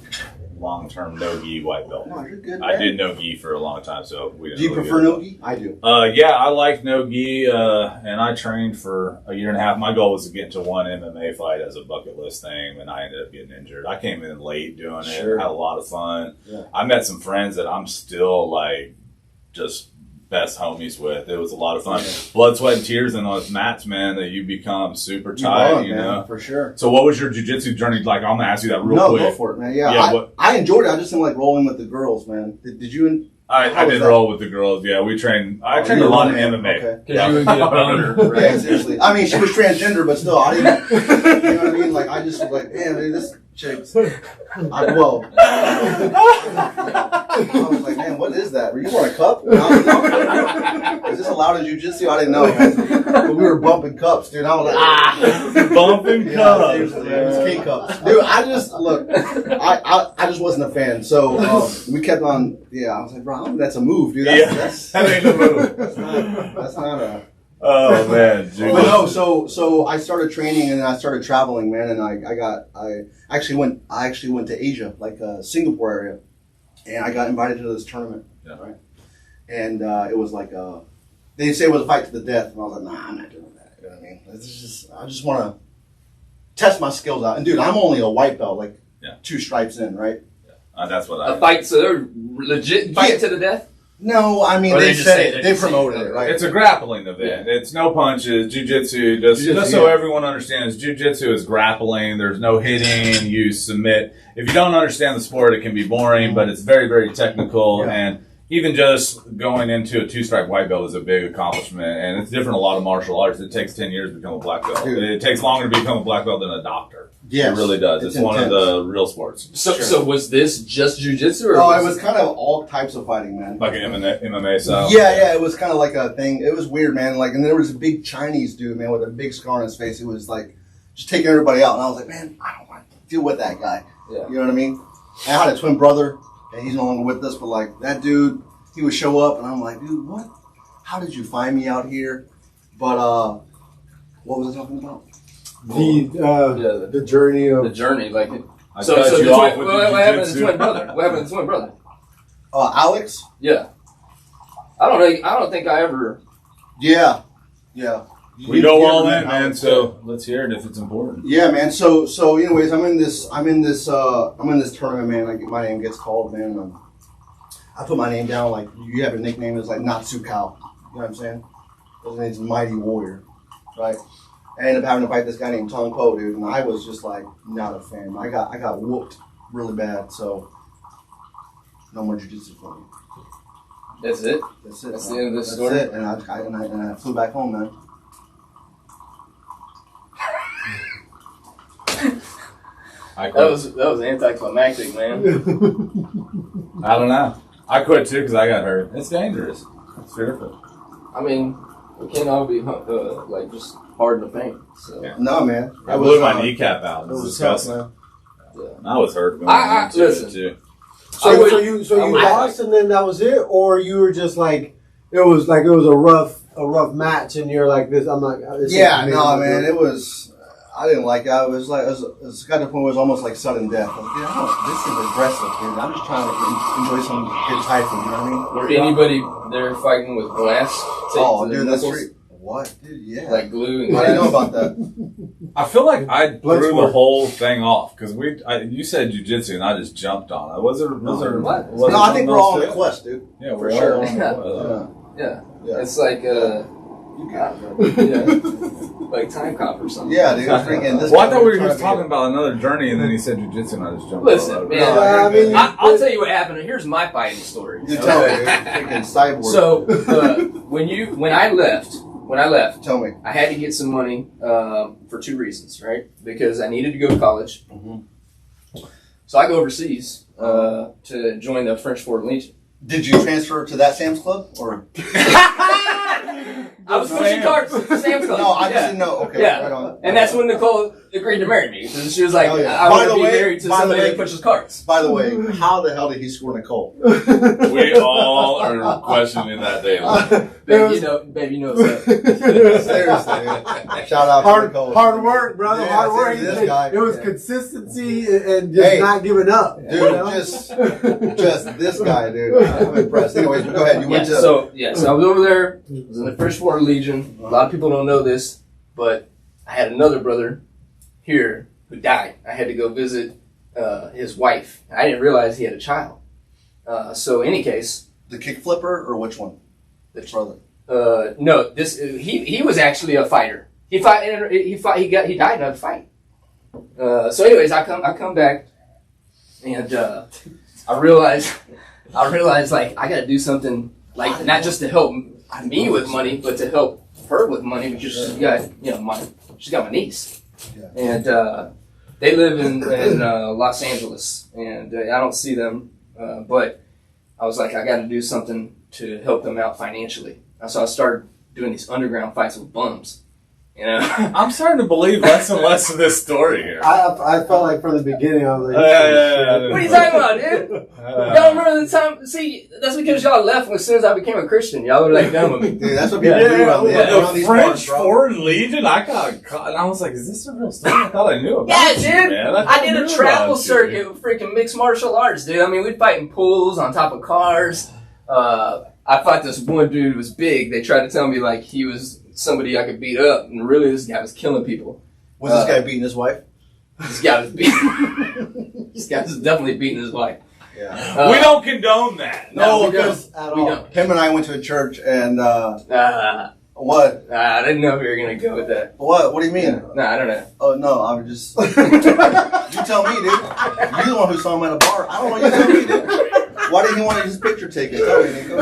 long-term no-gi white belt. No, you're good, I man. did no-gi for a long time, so we didn't Do you really prefer get it. no-gi? I do. Yeah, I like no-gi, and I trained for a year and a half. My goal was to get into one MMA fight as a bucket list thing, and I ended up getting injured. I came in late doing it, Sure. had a lot of fun. Yeah. I met some friends that I'm still just best homies with. It was a lot of fun. Yeah. Blood, sweat, and tears in those mats, man, that you become super You tight, bond, you man, know? for sure. So what was your jiu-jitsu journey like? I'm going to ask you that real No, quick. go for it, man. Yeah, Yeah, I enjoyed it. I just didn't like rolling with the girls, man. Did you? I How was did that? roll with the girls. Yeah, we trained. I Oh, trained you a lot were of running, MMA. okay. Because you would get a boner, Yeah, right? seriously. I mean, she was transgender, but still, I didn't. You know what I mean? I just was like, damn, dude, this chick's. I was like, man, what is that? Were you wearing a cup? Is this allowed in jiu-jitsu? I didn't know, man. But we were bumping cups, dude. I was like, bumping cups. Seriously, it was K-cups. Dude, I just wasn't a fan. So we kept on, I was like, bro, that's a move, dude. That ain't a move. That's not a... Oh man, dude. But no, so I started training and I started traveling, man, and I actually went to Asia, like Singapore area, and I got invited to this tournament, right? And it was like they say it was a fight to the death, and I was like, nah, I'm not doing that. You know what I mean? I just want to test my skills out, and dude, I'm only a white belt, like 2 stripes in, right? That's what a fight, so they're legit fight to the death. No, I mean, they said they promoted it, right? It's a grappling event. Yeah. It's no punches, jiu-jitsu. Just so everyone understands, jiu-jitsu is grappling. There's no hitting. You submit. If you don't understand the sport, it can be boring, but it's very, very technical. Yeah. And even just going into a 2-stripe white belt is a big accomplishment. And it's different in a lot of martial arts. It takes 10 years to become a black belt. Dude. It takes longer to become a black belt than a doctor. Yeah, it really does. It's one of the real sports. So was this just jiu-jitsu? Or it was kind of all types of fighting, man. Like an MMA style? Yeah, it was kind of like a thing. It was weird, man. Like, and there was a big Chinese dude, man, with a big scar on his face. He was like, just taking everybody out. And I was like, man, I don't want to deal with that guy. Yeah. You know what I mean? I had a twin brother, and he's no longer with us, but like, that dude, he would show up, and I'm like, dude, what? How did you find me out here? But, what was I talking about? The journey of... The journey, like... What happened to the twin brother? What happened to the twin brother? Alex? Yeah. I don't think I ever... Yeah. We go all in, man, so let's hear it if it's important. Yeah, man. So anyways, I'm in this tournament, man. Like, my name gets called, man. I put my name down, like, you have a nickname, it's like Natsu Cow. You know what I'm saying? His name's Mighty Warrior, right? I ended up having to fight this guy named Tong Po, dude, and I was just like not a fan. I got whooped really bad, so no more jiu-jitsu for me. That's it. That's it. That's the end of this story. That's it. And I flew back home, man. That was anticlimactic, man. I don't know. I quit too because I got hurt. It's dangerous. It's fearful. I mean, we can't all be like just hard in the paint. So. Yeah. No, man. I blew my kneecap out. It was disgusting. I was hurt. Listen. Too. So you lost and then that was it, or you were just like it was a rough match and you're like this. I'm like man. It was. I didn't like it. It was got to the point where it was almost like sudden death. I was like, this is aggressive, dude. I'm just trying to enjoy some good Thai food. You know what I mean? Were anybody there fighting with glass? Dude, that's true. What, dude? Yeah. Like glue and glass. How do you know about that? I feel like I threw the whole thing off because you said jiu-jitsu and I just jumped on it. Was there what? No, I think we're all on the quest, dude. Yeah, we're sure. Yeah. It's like like Time Cop or something. Yeah, dude. Well, I thought we were just talking about another journey, and then he said jiu-jitsu, and I just jumped. Listen, man. I'll tell you what happened. Here's my fighting story. You tell me, dude. Freaking cyborg. So when I left, tell me. I had to get some money for 2 reasons, right? Because I needed to go to college. Mm-hmm. So I go overseas to join the French Foreign Legion. Did you transfer to that Sam's Club or? I was pushing carts at the Sam's Club. No, I just didn't know. Okay, yeah. Right on. And that's when Nicole agreed to marry me. So she was like, I want to be married to somebody that pushes carts. By the way, how the hell did he score Nicole? We all are questioning that daily. Baby, you know what's up. Seriously, dude. Shout out to Nicole. Hard work, brother. Yeah, hard work. This guy. It was consistency and just not giving up. Dude, just this guy, dude. I'm impressed. Anyways, go ahead. You went to... So I was over there. I was in the French Foreign Legion. A lot of people don't know this, but I had another brother here who died. I had to go visit his wife. I didn't realize he had a child. So in any case... The kick flipper or which one? The brother? No, he was actually a fighter. He died in a fight. So anyways, I come back and I realized like I got to do something like not just to help me with money, but to help her with money because she's got my niece. Yeah. And They live in Los Angeles, and I don't see them. But I was like, I got to do something to help them out financially. So I started doing these underground fights with bums. You know, I'm starting to believe less and less of this story here. I felt like from the beginning, I was like, Yeah. What are you talking about, dude? Y'all remember the time? See, that's because y'all left as soon as I became a Christian. Y'all were like done with me. Dude, that's what people do around The these French parts, bro. Foreign Legion, I got caught, and I was like, is this a real story? I thought I knew about Yeah, you, dude. man. I did a travel circuit with freaking mixed martial arts, dude. I mean, we'd fight in pools on top of cars. I fought this one dude who was big. They tried to tell me like he was somebody I could beat up, and really this guy was killing people. Was this guy beating his wife? This guy was beating. This guy was definitely beating his wife. Yeah. We don't condone that. No, we because don't. We don't. him and I went to a church and what? I didn't know if you were gonna go with that. What? What do you mean? No, I don't know. Oh no, I'm just. You tell me, dude. You're the one who saw him at a bar. I don't know. You tell me, dude. Why didn't he want his picture taken? Tell me, Nico.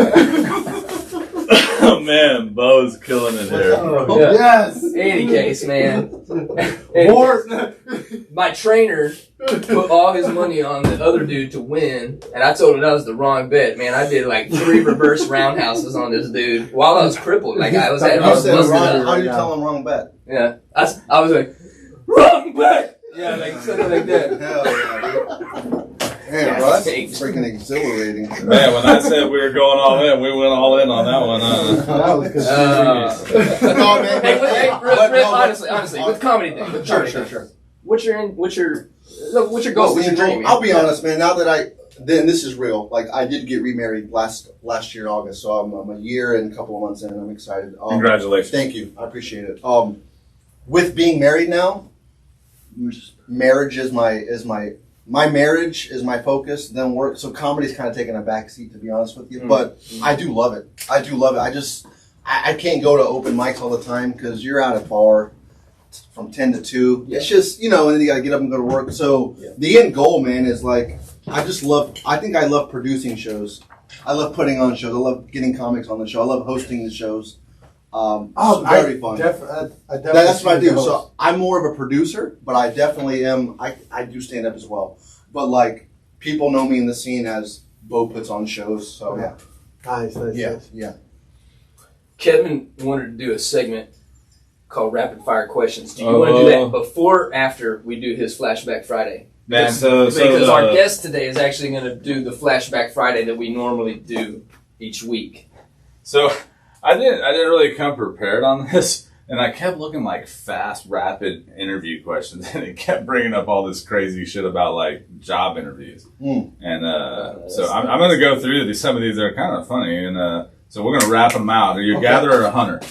Oh man, Bo's killing it here. oh, Yeah. yes. Any case, man. More. My trainer put all his money on the other dude to win, and I told him that was the wrong bet. Man, I did like 3 reverse roundhouses on this dude while I was crippled. Like I was You said busted wrong. up. How do you tell him wrong bet? Yeah, I was like, wrong bet. Yeah, like something like that. Hell yeah, dude. Man, bro, that's freaking exhilarating. Man, when I said we were going all in, we went all in on that one. That was good. No, man. Hey, honestly, with comedy thing, with comedy thing. Sure. What's your goal? What's your dream? I'll be honest, man. Now that this is real. Like I did get remarried last year in August, so I'm a year and a couple of months in, and I'm excited. Congratulations. Thank you. I appreciate it. With being married now, marriage is my marriage is my focus. Then work. So comedy's kind of taking a back seat, to be honest with you. But I do love it. I just I can't go to open mics all the time because you're at a bar from 10 to 2. Yeah. It's just, and then you got to get up and go to work. So the end goal, man, is like, I think I love producing shows. I love putting on shows. I love getting comics on the show. I love hosting the shows. Very fun. That's what I do. So I'm more of a producer, but I definitely am. I do stand up as well. But like, people know me in the scene as Bo puts on shows. So yeah. Nice. Yeah. Kevin wanted to do a segment called Rapid Fire Questions. Do you want to do that before or after we do his Flashback Friday? Man, because our guest today is actually going to do the Flashback Friday that we normally do each week. So I didn't really come prepared on this, and I kept looking like fast, rapid interview questions, and it kept bringing up all this crazy shit about like job interviews. And so I'm going to go through some of these that are kind of funny, and so we're going to wrap them out. Are you a gatherer or a hunter?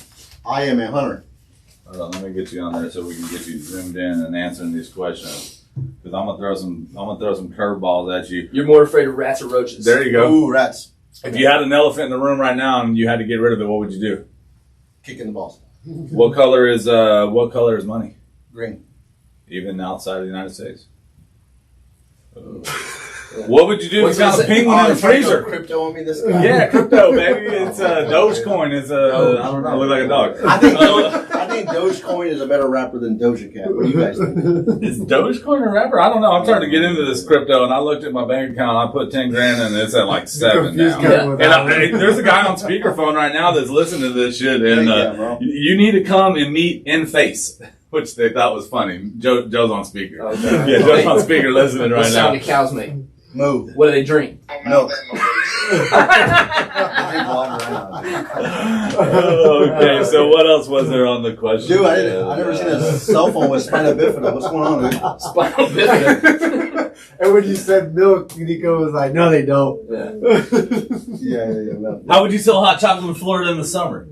I am a hunter. Hold on, let me get you on there so we can get you zoomed in and answering these questions. Because I'm gonna throw some curveballs at you. You're more afraid of rats or roaches. There you go. Ooh, rats. If you had an elephant in the room right now and you had to get rid of it, what would you do? Kicking the balls. What color is money? Green. Even outside of the United States. What would you do if you found a penguin in the freezer? Crypto on me, this guy. Yeah, crypto, baby. It's Dogecoin. It's I don't know. I look like a dog. I think Dogecoin is a better rapper than Doja Cat. What do you guys think? Is Dogecoin a rapper? I don't know. I'm starting to get into this crypto, and I looked at my bank account. I put 10 grand, and it's at like 7 now. And there's a guy on speakerphone right now that's listening to this shit, and you need to come and meet in face. Which they thought was funny. Joe's on speaker. Okay. Yeah, Joe's on speaker listening right now. What sound do cows make? Move. What do they drink? Milk. Okay, so what else was there on the question? Dude, I never seen a cell phone with spina bifida. What's going on, dude? Spinal bifida. And when you said milk, Nico was like, no, they don't. Yeah. How would you sell hot chocolate in Florida in the summer?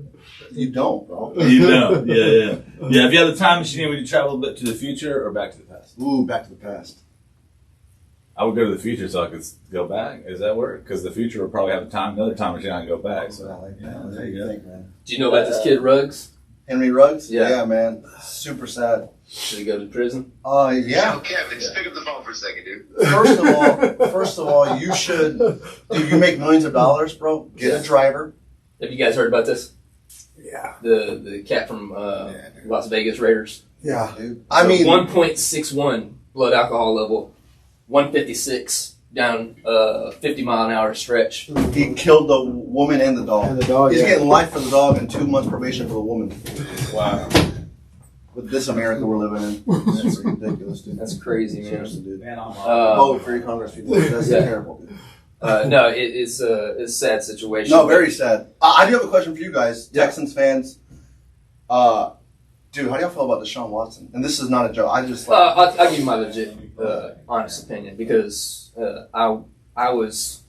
You don't, bro. You don't. Yeah. If you had a time machine, would you travel a bit to the future or back to the past? Ooh, back to the past. I would go to the future so I could go back. Does that work? Because the future would probably have another time machine I can go back. So I like that. There you go. Man. Do you know about this kid Ruggs? Henry Ruggs? Yeah, man. Super sad. Should he go to prison? Yeah. Yo, Kevin, just pick up the phone for a second, dude. First of all, you should. Dude, you make millions of dollars, bro. Get a driver. Have you guys heard about this? Yeah. The cat from Las Vegas Raiders. Yeah. Dude. I mean, $1.61 blood alcohol level 156 down a 50-mile-an-hour stretch. He killed the woman and the dog. And the dog, He's yeah. getting life for the dog and 2 months probation for the woman. Wow. With this America we're living in. That's ridiculous, dude. That's crazy, man. Seriously, dude. Man, I'm Vote for your Congress people. That's Yeah. terrible. No, it's a sad situation. No, very sad. I do have a question for you guys, Texans fans. Dude, how do y'all feel about Deshaun Watson? And this is not a joke. I just like. I'll give you my legit, honest opinion because I was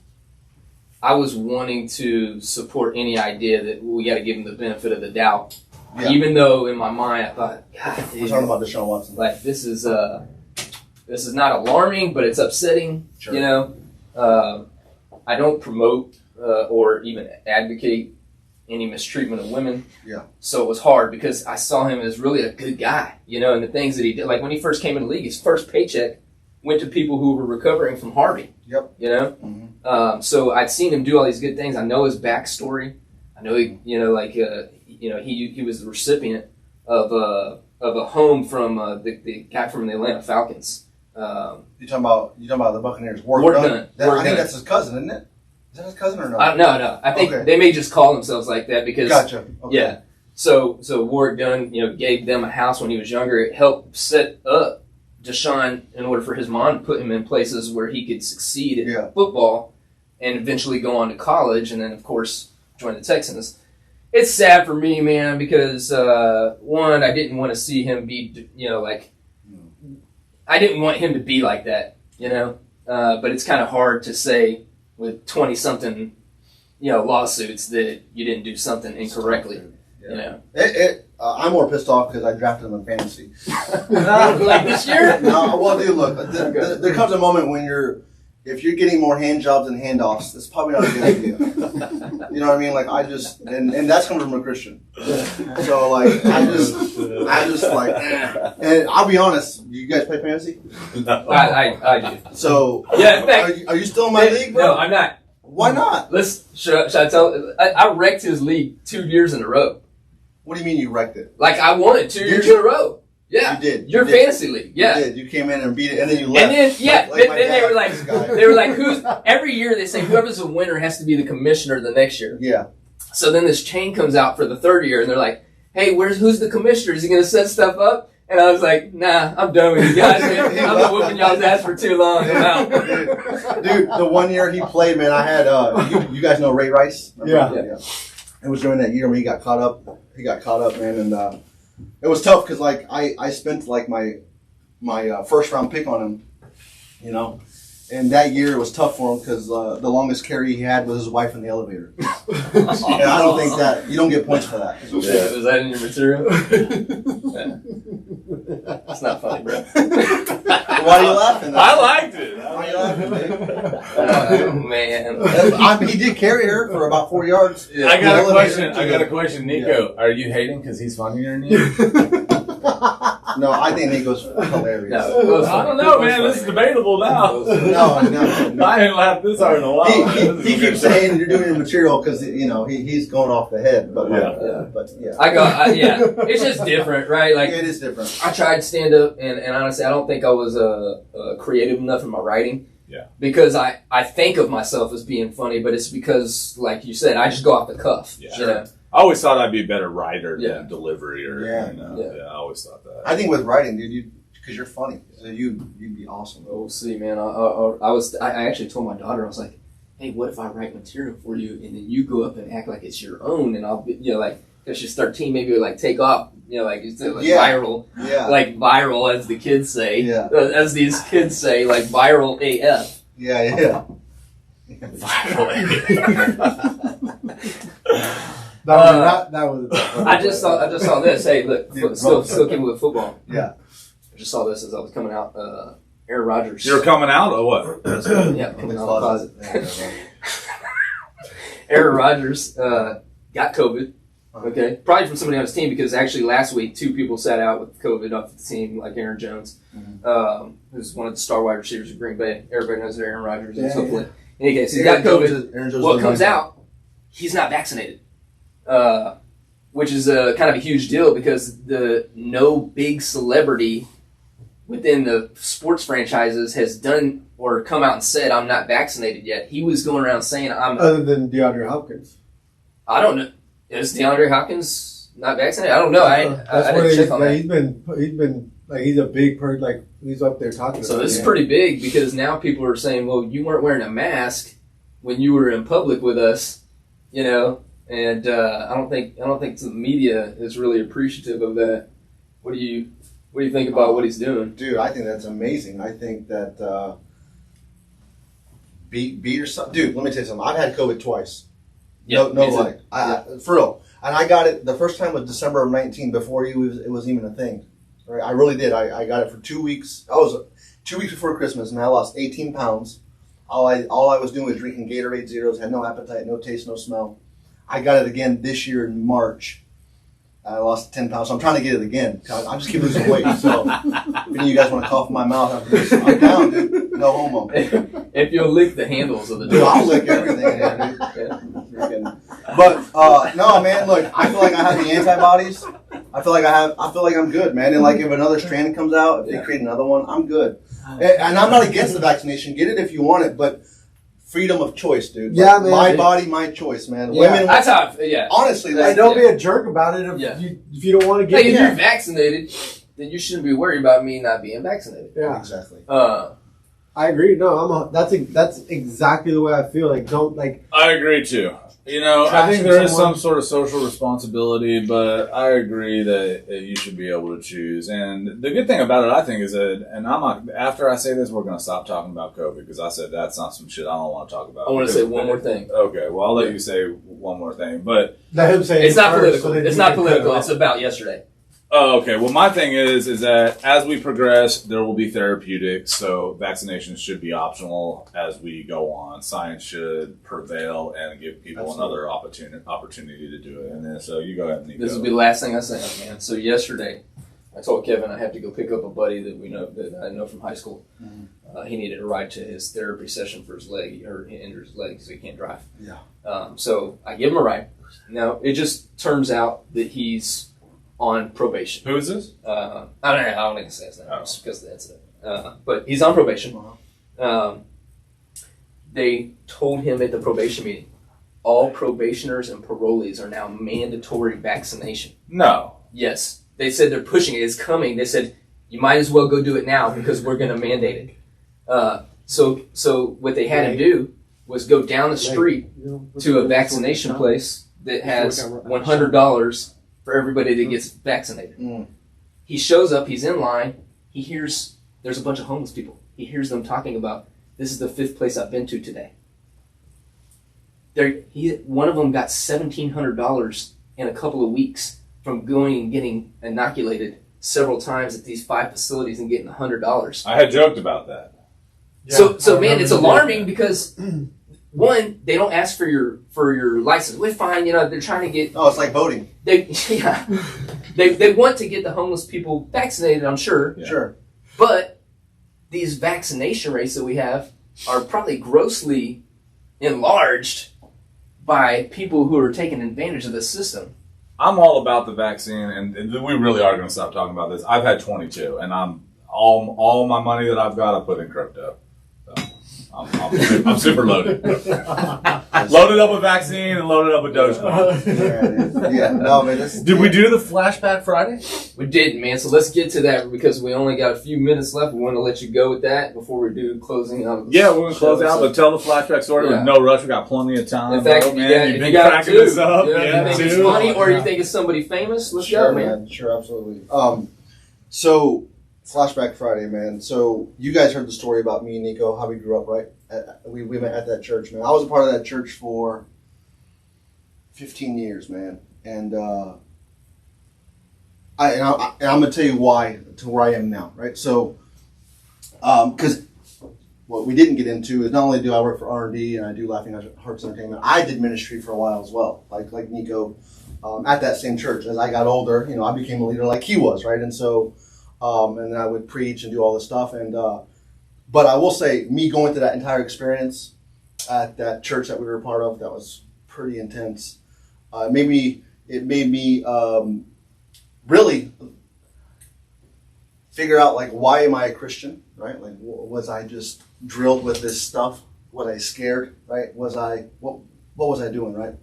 wanting to support any idea that we got to give him the benefit of the doubt, Yeah. even though in my mind I thought, God, We're talking about Deshaun Watson. like this is not alarming, but it's upsetting. Sure. You know, I don't promote or even advocate any mistreatment of women. Yeah. So it was hard because I saw him as really a good guy, you know, and the things that he did. Like when he first came into the league, his first paycheck went to people who were recovering from Harvey. Yep. You know? Mhm. So I'd seen him do all these good things. I know his backstory. I know he, you know, like, you know, he was the recipient of a home from the guy from the Atlanta Falcons. You talking about the Buccaneers? Ward Ward Dunn? Dunn. I Ward think Dunn. that's his cousin, isn't it? Is that his cousin or no? No. I think Okay. they may just call themselves like that because Gotcha. Okay. yeah. So Ward Dunn, you know, gave them a house when he was younger. It helped set up Deshaun in order for his mom to put him in places where he could succeed at Yeah. football and eventually go on to college and then, of course, join the Texans. It's sad for me, man, because, one, I didn't want to see him be, you know, like, I didn't want him to be like that, you know? But it's kind of hard to say with 20-something, you know, lawsuits that you didn't do something incorrectly, Yeah. you know? I'm more pissed off because I drafted him in fantasy. Like this year? No, well, dude, look, there comes a moment when if you're getting more hand jobs and handoffs, that's probably not a good idea. You know what I mean? Like and that's coming from a Christian. So like, I just like, and I'll be honest, you guys play fantasy? I do. So Yeah, in fact, are you still in my league, bro? No, I'm not. Why not? Should I tell? I wrecked his league 2 years in a row. What do you mean you wrecked it? Like I won it 2 years in a row. Yeah, You did. Your You did. fantasy league. Yeah. You did. You came in and beat it, and then you left. And then, yeah, Like my then they dad, were like, this guy. who's, every year they say whoever's the winner has to be the commissioner the next year. Yeah. So then this chain comes out for the third year and they're like, hey, who's the commissioner? Is he going to set stuff up? And I was like, nah, I'm done with you guys, man. I've been whooping y'all's ass for too long. I'm out. Dude, the 1 year he played, man, I had, you guys know Ray Rice? Yeah. It was during that year when he got caught up. Man, and it was tough because, like, I spent, like, my first round pick on him, you know? And that year it was tough for him because the longest carry he had was his wife in the elevator. And I don't think you don't get points for that. Yeah, was that in your material? It's not funny, bro. Why are you laughing? I liked it. Why are you laughing, man? Oh, man. He did carry her for about 4 yards. Yeah. I got a Elevator. question. I got a question, Nico. Are you hating because he's funnier than you? No, I think Nico's hilarious. No, I don't know, man. This is debatable now. No. I ain't laughed this hard in a while. He keeps saying you're doing your material because he's going off the head, but yeah. It's just different, right? Like it is different. I tried stand up, and honestly, I don't think I was creative enough in my writing. Yeah. Because I think of myself as being funny, but it's because, like you said, I just go off the cuff. Yeah. You know? I always thought I'd be a better wrider Yeah. than delivery or Yeah. I always thought that. I think with writing, dude, because you're funny, so you'd be awesome. We'll see, man. I actually told my daughter, I was like, hey, what if I write material for you and then you go up and act like it's your own, and I'll be, like, because she's 13, maybe it'll, like, take off, like, it's like viral. Yeah. Like viral, as the kids say. Yeah. As these kids say, like viral AF. Yeah. That was. I just saw this. Hey, look, still keeping with football. Yeah. I just saw this as I was coming out. Aaron Rodgers. You're coming out or what? Yeah, coming out of the closet. Aaron Rodgers got COVID. Okay, probably from somebody on his team, because actually last week 2 people sat out with COVID off the team, like Aaron Jones, who's one of the star wide receivers of Green Bay. Everybody knows that Aaron Rodgers and so forth. In any case, he's got COVID. Well, it comes out, he's not vaccinated, which is kind of a huge deal because no big celebrity within the sports franchises has done or come out and said, I'm not vaccinated yet. He was going around saying, Other than DeAndre Hopkins. I don't know. Is DeAndre Hopkins not vaccinated? I don't know. I didn't check on that. He's been like, he's a big person. Like, he's up there talking. So this is pretty big because now people are saying, well, you weren't wearing a mask when you were in public with us, you know. And I don't think the media is really appreciative of that. What do you think about what he's doing? Dude, I think that's amazing. I think that be yourself. Dude, let me tell you something. I've had COVID twice. Yeah, No lie. For real. And I got it, the first time was December of 19, before it was even a thing. Right? I really did. I got it for 2 weeks. I was 2 weeks before Christmas, and I lost 18 pounds. All I was doing was drinking Gatorade Zeros, had no appetite, no taste, no smell. I got it again this year in March. I lost 10 pounds, so I'm trying to get it again. I just keep losing weight. So if any of you guys want to cough in my mouth after this, I'm down, dude. No homo. If you'll lick the handles of the Dude, door. I'll lick everything in here, dude. But no, man. Look, I feel like I have the antibodies. I feel like I'm good, man. And like if another strand comes out, if they create another one, I'm good. And I'm not against the vaccination. Get it if you want it, but freedom of choice, dude. Yeah, like, man. My body, my choice, man. Yeah. Women. That's how. Yeah. Honestly, Like, like, don't be a jerk about it if you don't want to get Hey, if it. you're vaccinated, then you shouldn't be worried about me not being vaccinated. Yeah, exactly. I agree. No, that's exactly the way I feel. Like, don't like. I agree too. You know, I think there is some sort of social responsibility, but I agree that you should be able to choose. And the good thing about it, I think, is that, and I'm not, after I say this, we're going to stop talking about COVID because I said that's not some shit I don't want to talk about. I want to say one more thing. Okay, well, I'll let you say one more thing, but Let him say It's not first, political. so It's not political. It's about yesterday. oh, okay. Well, my thing is that as we progress, there will be therapeutics. So vaccinations should be optional as we go on. Science should prevail and give people another opportunity to do it. And then, so you go ahead, Nico. This will be the last thing I say, man. So yesterday, I told Kevin I have to go pick up a buddy that I know from high school. Mm-hmm. He needed a ride to his therapy session for his leg, or he injured his leg, so he can't drive. Yeah. So I give him a ride. Now it just turns out that he's on probation. Who is this? I don't think I can say his name just because of the incident. But he's on probation. They told him at the probation meeting, all probationers and parolees are now mandatory vaccination. No. Yes. They said they're pushing it. It's coming. They said, you might as well go do it now because we're going to mandate it. So what they had to do was go down the street to a vaccination place that has $100 for everybody that gets vaccinated. He shows up, he's in line, he hears there's a bunch of homeless people. He hears them talking about, this is the 5th place I've been to today. One of them got $1,700 in a couple of weeks from going and getting inoculated several times at these 5 facilities and getting $100. I had joked about that. Yeah, so man, it's alarming because one, they don't ask for your license. We're fine, they're trying to get. Oh, it's like voting. They want to get the homeless people vaccinated, I'm sure. Yeah. Sure. But these vaccination rates that we have are probably grossly enlarged by people who are taking advantage of the system. I'm all about the vaccine, and we really are going to stop talking about this. I've had 22, and I'm all my money that I've got I put in crypto. I'm super loaded. Loaded up with vaccine and loaded up with Dogecoin. Yeah, no, man. Did we do the flashback Friday? We didn't, man. So let's get to that because we only got a few minutes left. We want to let you go with that before we do closing out. Yeah, we're going to close out, but tell the flashback story with no rush. We got plenty of time. In fact, you've been got cracking two. this up. You think it's funny or you think it's somebody famous? Let's go, man. Sure, absolutely. So Flashback Friday, man. So you guys heard the story about me and Nico, how we grew up, right? We met at that church, man. I was a part of that church for 15 years, man. And I'm gonna tell you why to where I am now, right? So, because what we didn't get into is not only do I work for RND and I do Laughing Hearts Entertainment, I did ministry for a while as well, like Nico, at that same church. As I got older, I became a leader like he was, right? And so. And then I would preach and do all this stuff. And but I will say, me going through that entire experience at that church that we were a part of, that was pretty intense. It made me really figure out like why am I a Christian, right? Like was I just drilled with this stuff? Was I scared, right? What was I doing, right?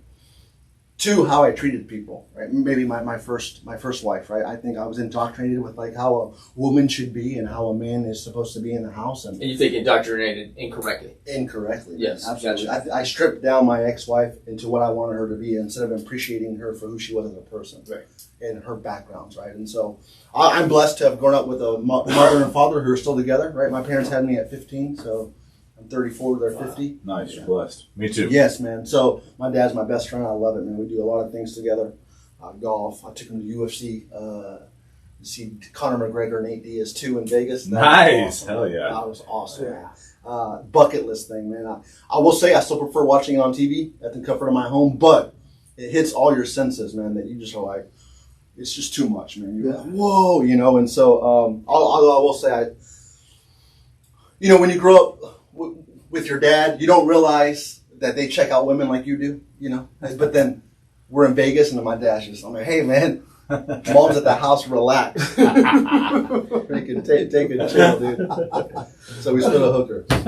2, how I treated people, right? Maybe my first wife, right? I think I was indoctrinated with like how a woman should be and how a man is supposed to be in the house. And you think indoctrinated incorrectly? Incorrectly. Yes, absolutely. Gotcha. I stripped down my ex-wife into what I wanted her to be instead of appreciating her for who she was as a person, right? And her backgrounds, right? And so I'm blessed to have grown up with a mother and father who are still together, right? My parents had me at 15, so I'm 34, they're 50. Nice, you're blessed. Me too. Yes, man. So my dad's my best friend. I love it, man. We do a lot of things together. Golf. I took him to UFC to see Conor McGregor and Nate Diaz too in Vegas. Nice. Awesome. Hell yeah. That was awesome, man. Bucket list thing, man. I will say I still prefer watching it on TV at the comfort of my home, but it hits all your senses, man, that you just are like, it's just too much, man. You're like, whoa, you know. And so although I will say, when you grow up with your dad, you don't realize that they check out women like you do, you know. But then we're in Vegas, and my dad's just, I'm like, hey, man, mom's at the house, relax. Take a chill, dude. So we split a hooker. Because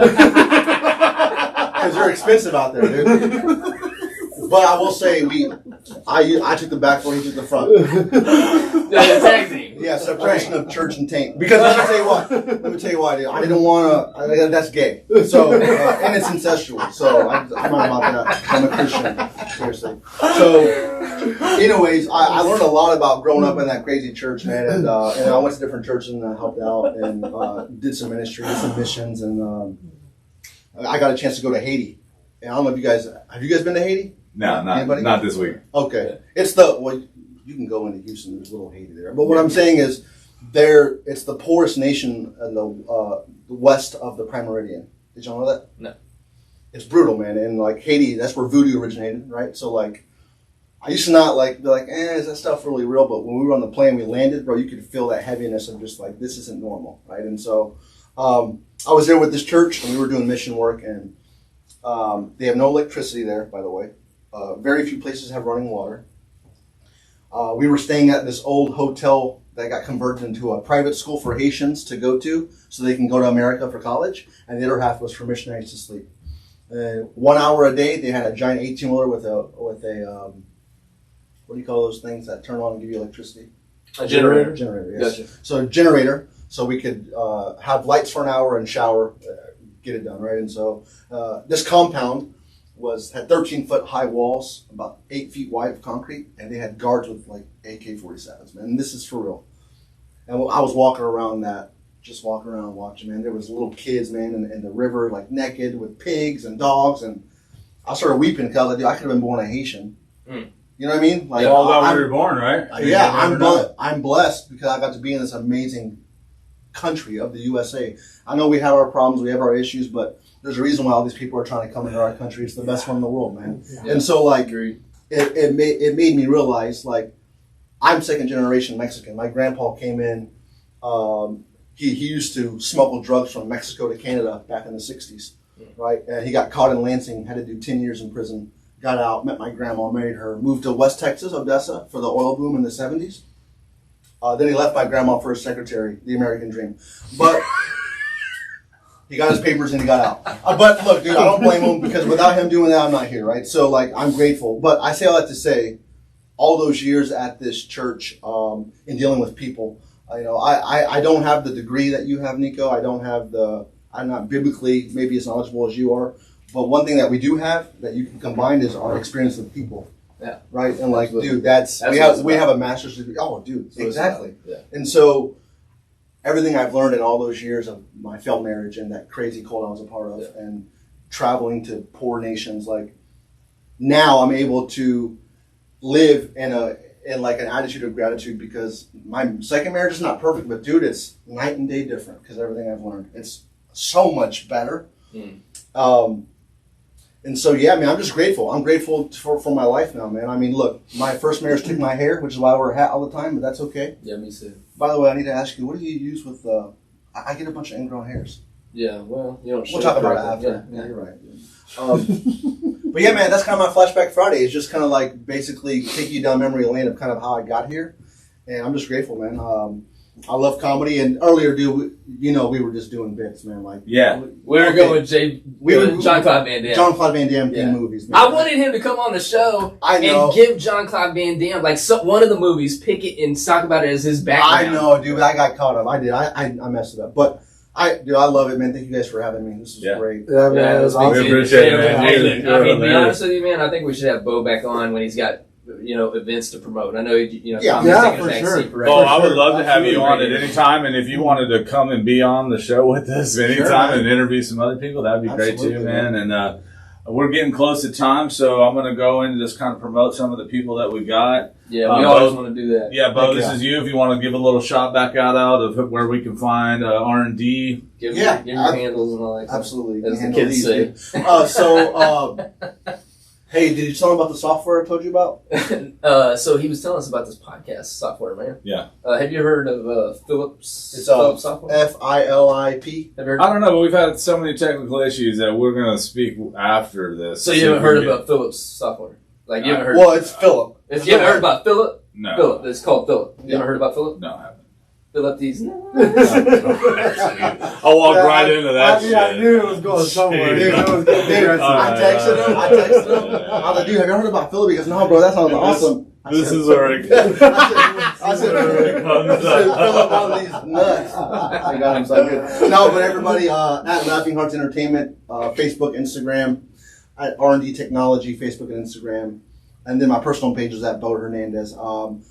they're expensive out there, dude. But I will say, I took the back door, he took the front. Tag team. Yeah, separation of church and taint. Because let me tell you why, dude. I didn't want to, that's gay. So, and it's incestual. So, I'm not about that. I'm a Christian. Seriously. So, anyways, I learned a lot about growing up in that crazy church, man. And I went to different churches and I helped out and did some ministry, did some missions. And I got a chance to go to Haiti. And I don't know if have you guys been to Haiti? No, not this week. Okay. You can go into Houston, there's a little Haiti there. But what I'm saying is, it's the poorest nation in the west of the Prime Meridian. Did y'all know that? No. It's brutal, man. And like Haiti, that's where voodoo originated, right? So like, I used to not like, be like, is that stuff really real? But when we were on the plane, we landed, bro, you could feel that heaviness of just like, this isn't normal, right? And so, I was there with this church and we were doing mission work and they have no electricity there, by the way. Very few places have running water. We were staying at this old hotel that got converted into a private school for Haitians to go to so they can go to America for college. And the other half was for missionaries to sleep. 1 hour a day, they had a giant 18-wheeler with a what do you call those things that turn on and give you electricity? A generator. Generator, yes. Gotcha. So generator, so we could have lights for an hour and shower, get it done, right? And so this compound had 13-foot high walls, about 8 feet wide of concrete, and they had guards with like AK-47s, man. And this is for real. And I was walking around just walking around watching, man. There was little kids, man, in the river, like naked with pigs and dogs, and I started weeping because I was like, dude, I could have been born a Haitian. Mm. You know what I mean? Like, all about where you were born, right? I'm blessed because I got to be in this amazing country of the USA. I know we have our problems, we have our issues, but there's a reason why all these people are trying to come into our country. It's the best one in the world, man. Yeah. And so, like, it made me realize, like, I'm second generation Mexican. My grandpa came in. He used to smuggle drugs from Mexico to Canada back in the 60s, right? And he got caught in Lansing, had to do 10 years in prison. Got out, met my grandma, married her, moved to West Texas, Odessa, for the oil boom in the 70s. Then he left my grandma for his secretary, the American dream. But he got his papers and he got out. But look, dude, I don't blame him because without him doing that, I'm not here, right? So, like, I'm grateful. But I say all that to say, all those years at this church in dealing with people, I don't have the degree that you have, Nico. I'm not biblically maybe as knowledgeable as you are. But one thing that we do have that you can combine is our experience with people. Yeah. Right? And like, dude, we have a master's degree. Oh, dude, exactly. Yeah. And so everything I've learned in all those years of my failed marriage and that crazy cult I was a part of and traveling to poor nations, like now I'm able to live in like an attitude of gratitude because my second marriage is not perfect, but dude, it's night and day different because everything I've learned. It's so much better. And so, yeah, man, I'm just grateful. I'm grateful for my life now, man. I mean, look, my first marriage took my hair, which is why I wear a hat all the time, but that's okay. Yeah, me too. By the way, I need to ask you, what do you use with, I get a bunch of ingrown hairs. Yeah, well, you don't. We'll talk about it after. Yeah, you're right. But yeah, man, that's kind of my Flashback Friday. It's just kind of like basically taking you down memory lane of kind of how I got here. And I'm just grateful, man. I love comedy. And earlier, dude, we were just doing bits, man. Like, Yeah. We were going with Jean-Claude Van Damme. Jean-Claude Van Damme theme movies, man. I wanted him to come on the show and give Jean-Claude Van Damme, like, one of the movies, pick it and talk about it as his background. I know, dude. I got caught up. I did. I messed it up. But, I love it, man. Thank you guys for having me. This is great. Yeah, man. It was awesome. We appreciate it, man. I mean, to be honest with you, man, I think we should have Bo back on when he's got, events to promote. I know, Tommy's taking a back seat for right Oh, now. I would love to have you on at any time, and if you wanted to come and be on the show with us anytime and interview some other people, that'd be great too, man. And we're getting close to time, so I'm going to go in and just kind of promote some of the people that we got. Yeah, we always want to do that. Yeah, Bo, this is you. If you want to give a little shout back out of where we can find R&D. Give your handles and all that. Absolutely. As the kids say. Hey, did you tell him about the software I told you about? So he was telling us about this podcast software, man. Yeah. Have you heard of Philips? It's Philips software? FILIP. Have you heard? I don't know, but we've had so many technical issues that we're going to speak after this. So you haven't heard about Philips software? Like you haven't heard? Well, it's Philip. If you haven't heard about Philip, No. Philip, it's called Philip. You haven't heard about Philip? No, I haven't. Philip these. I'll walk right into that shit. I knew it was going somewhere. Dude, I knew it was going to I texted him. I was like, dude, have you heard about Philip? He goes, no, bro, that sounds awesome. This is where it I said, Philip on these nuts. I got him so good. No, but everybody, at Laughing Hearts Entertainment, Facebook, Instagram, at R&D Technology, Facebook and Instagram. And then my personal page is at Bo Hernandez.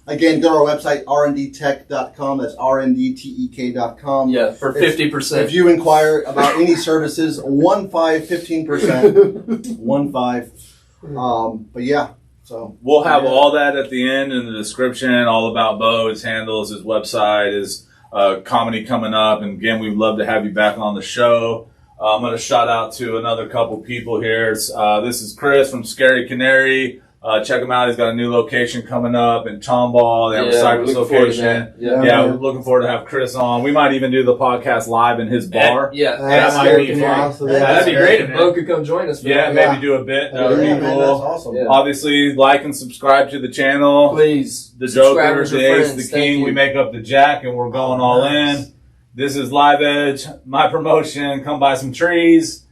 Again, go to our website, rndtek.com. That's rndtek.com. Yeah, for 50%. If you inquire about any services, 15%. But yeah, so. We'll have all that at the end in the description, all about Bo, his handles, his website, his comedy coming up. And again, we'd love to have you back on the show. I'm going to shout out to another couple people here. This is Chris from Scary Canary. Check him out. He's got a new location coming up in Tomball. They have a Cypress location. We're looking forward to have Chris on. We might even do the podcast live in his bar. That might be awesome. That'd be great if Bo could come join us. Maybe do a bit. That would be cool. That's awesome. Yeah. Obviously, like and subscribe to the channel. Please. The Joker, the Ace, the King. We make up the Jack, and we're going all in. This is Live Edge, my promotion. Come buy some trees.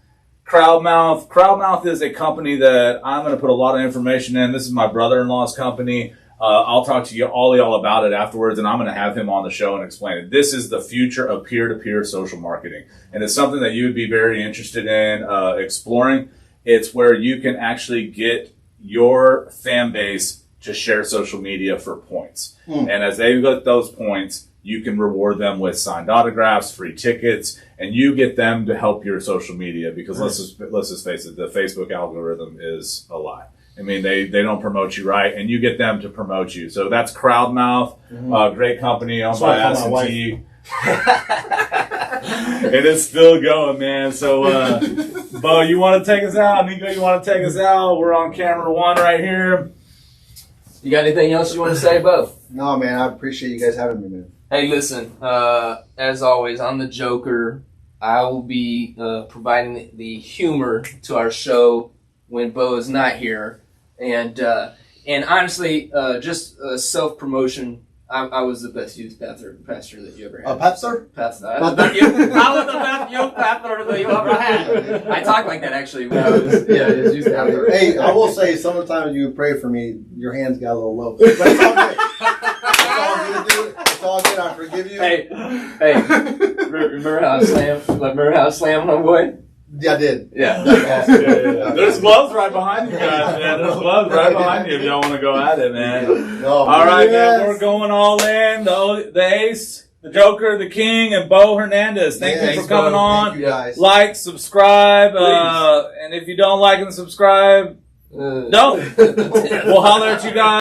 Crowdmouth. Crowdmouth is a company that I'm going to put a lot of information in. This is my brother-in-law's company. I'll talk to you all about it afterwards, and I'm going to have him on the show and explain it. This is the future of peer-to-peer social marketing, and it's something that you would be very interested in exploring. It's where you can actually get your fan base to share social media for points. And as they get those points, you can reward them with signed autographs, free tickets, and you get them to help your social media because let's just face it, the Facebook algorithm is a lie. I mean, they don't promote you right, and you get them to promote you. So that's Crowdmouth, great company owned by S&T. And it's still going, man. So, Bo, you want to take us out? Nico, you want to take us out? We're on camera one right here. You got anything else you want to say, Bo? No, man, I appreciate you guys having me, man. Hey, listen, as always, I'm the Joker. I will be providing the humor to our show when Bo is not here. And honestly, just self-promotion, I was the best youth pastor that you ever had. Pastor? Pastor. I was the best youth pastor that you ever had. I talk like that, actually, when I was youth pastor. Hey, I will say, sometimes you pray for me, your hands got a little low. But it's all good. It's all good. I forgive you. Hey, remember how I slammed my boy? Yeah, I did. Yeah. There's gloves right behind you guys, man. There's gloves right behind you if y'all want to go at it, man. No, all right, man. We're going all in. The Ace, the Joker, the King, and Bo Hernandez. Thank you for coming on. Thank you guys. Like, subscribe, and if you don't like and subscribe, don't. We'll holler at you guys.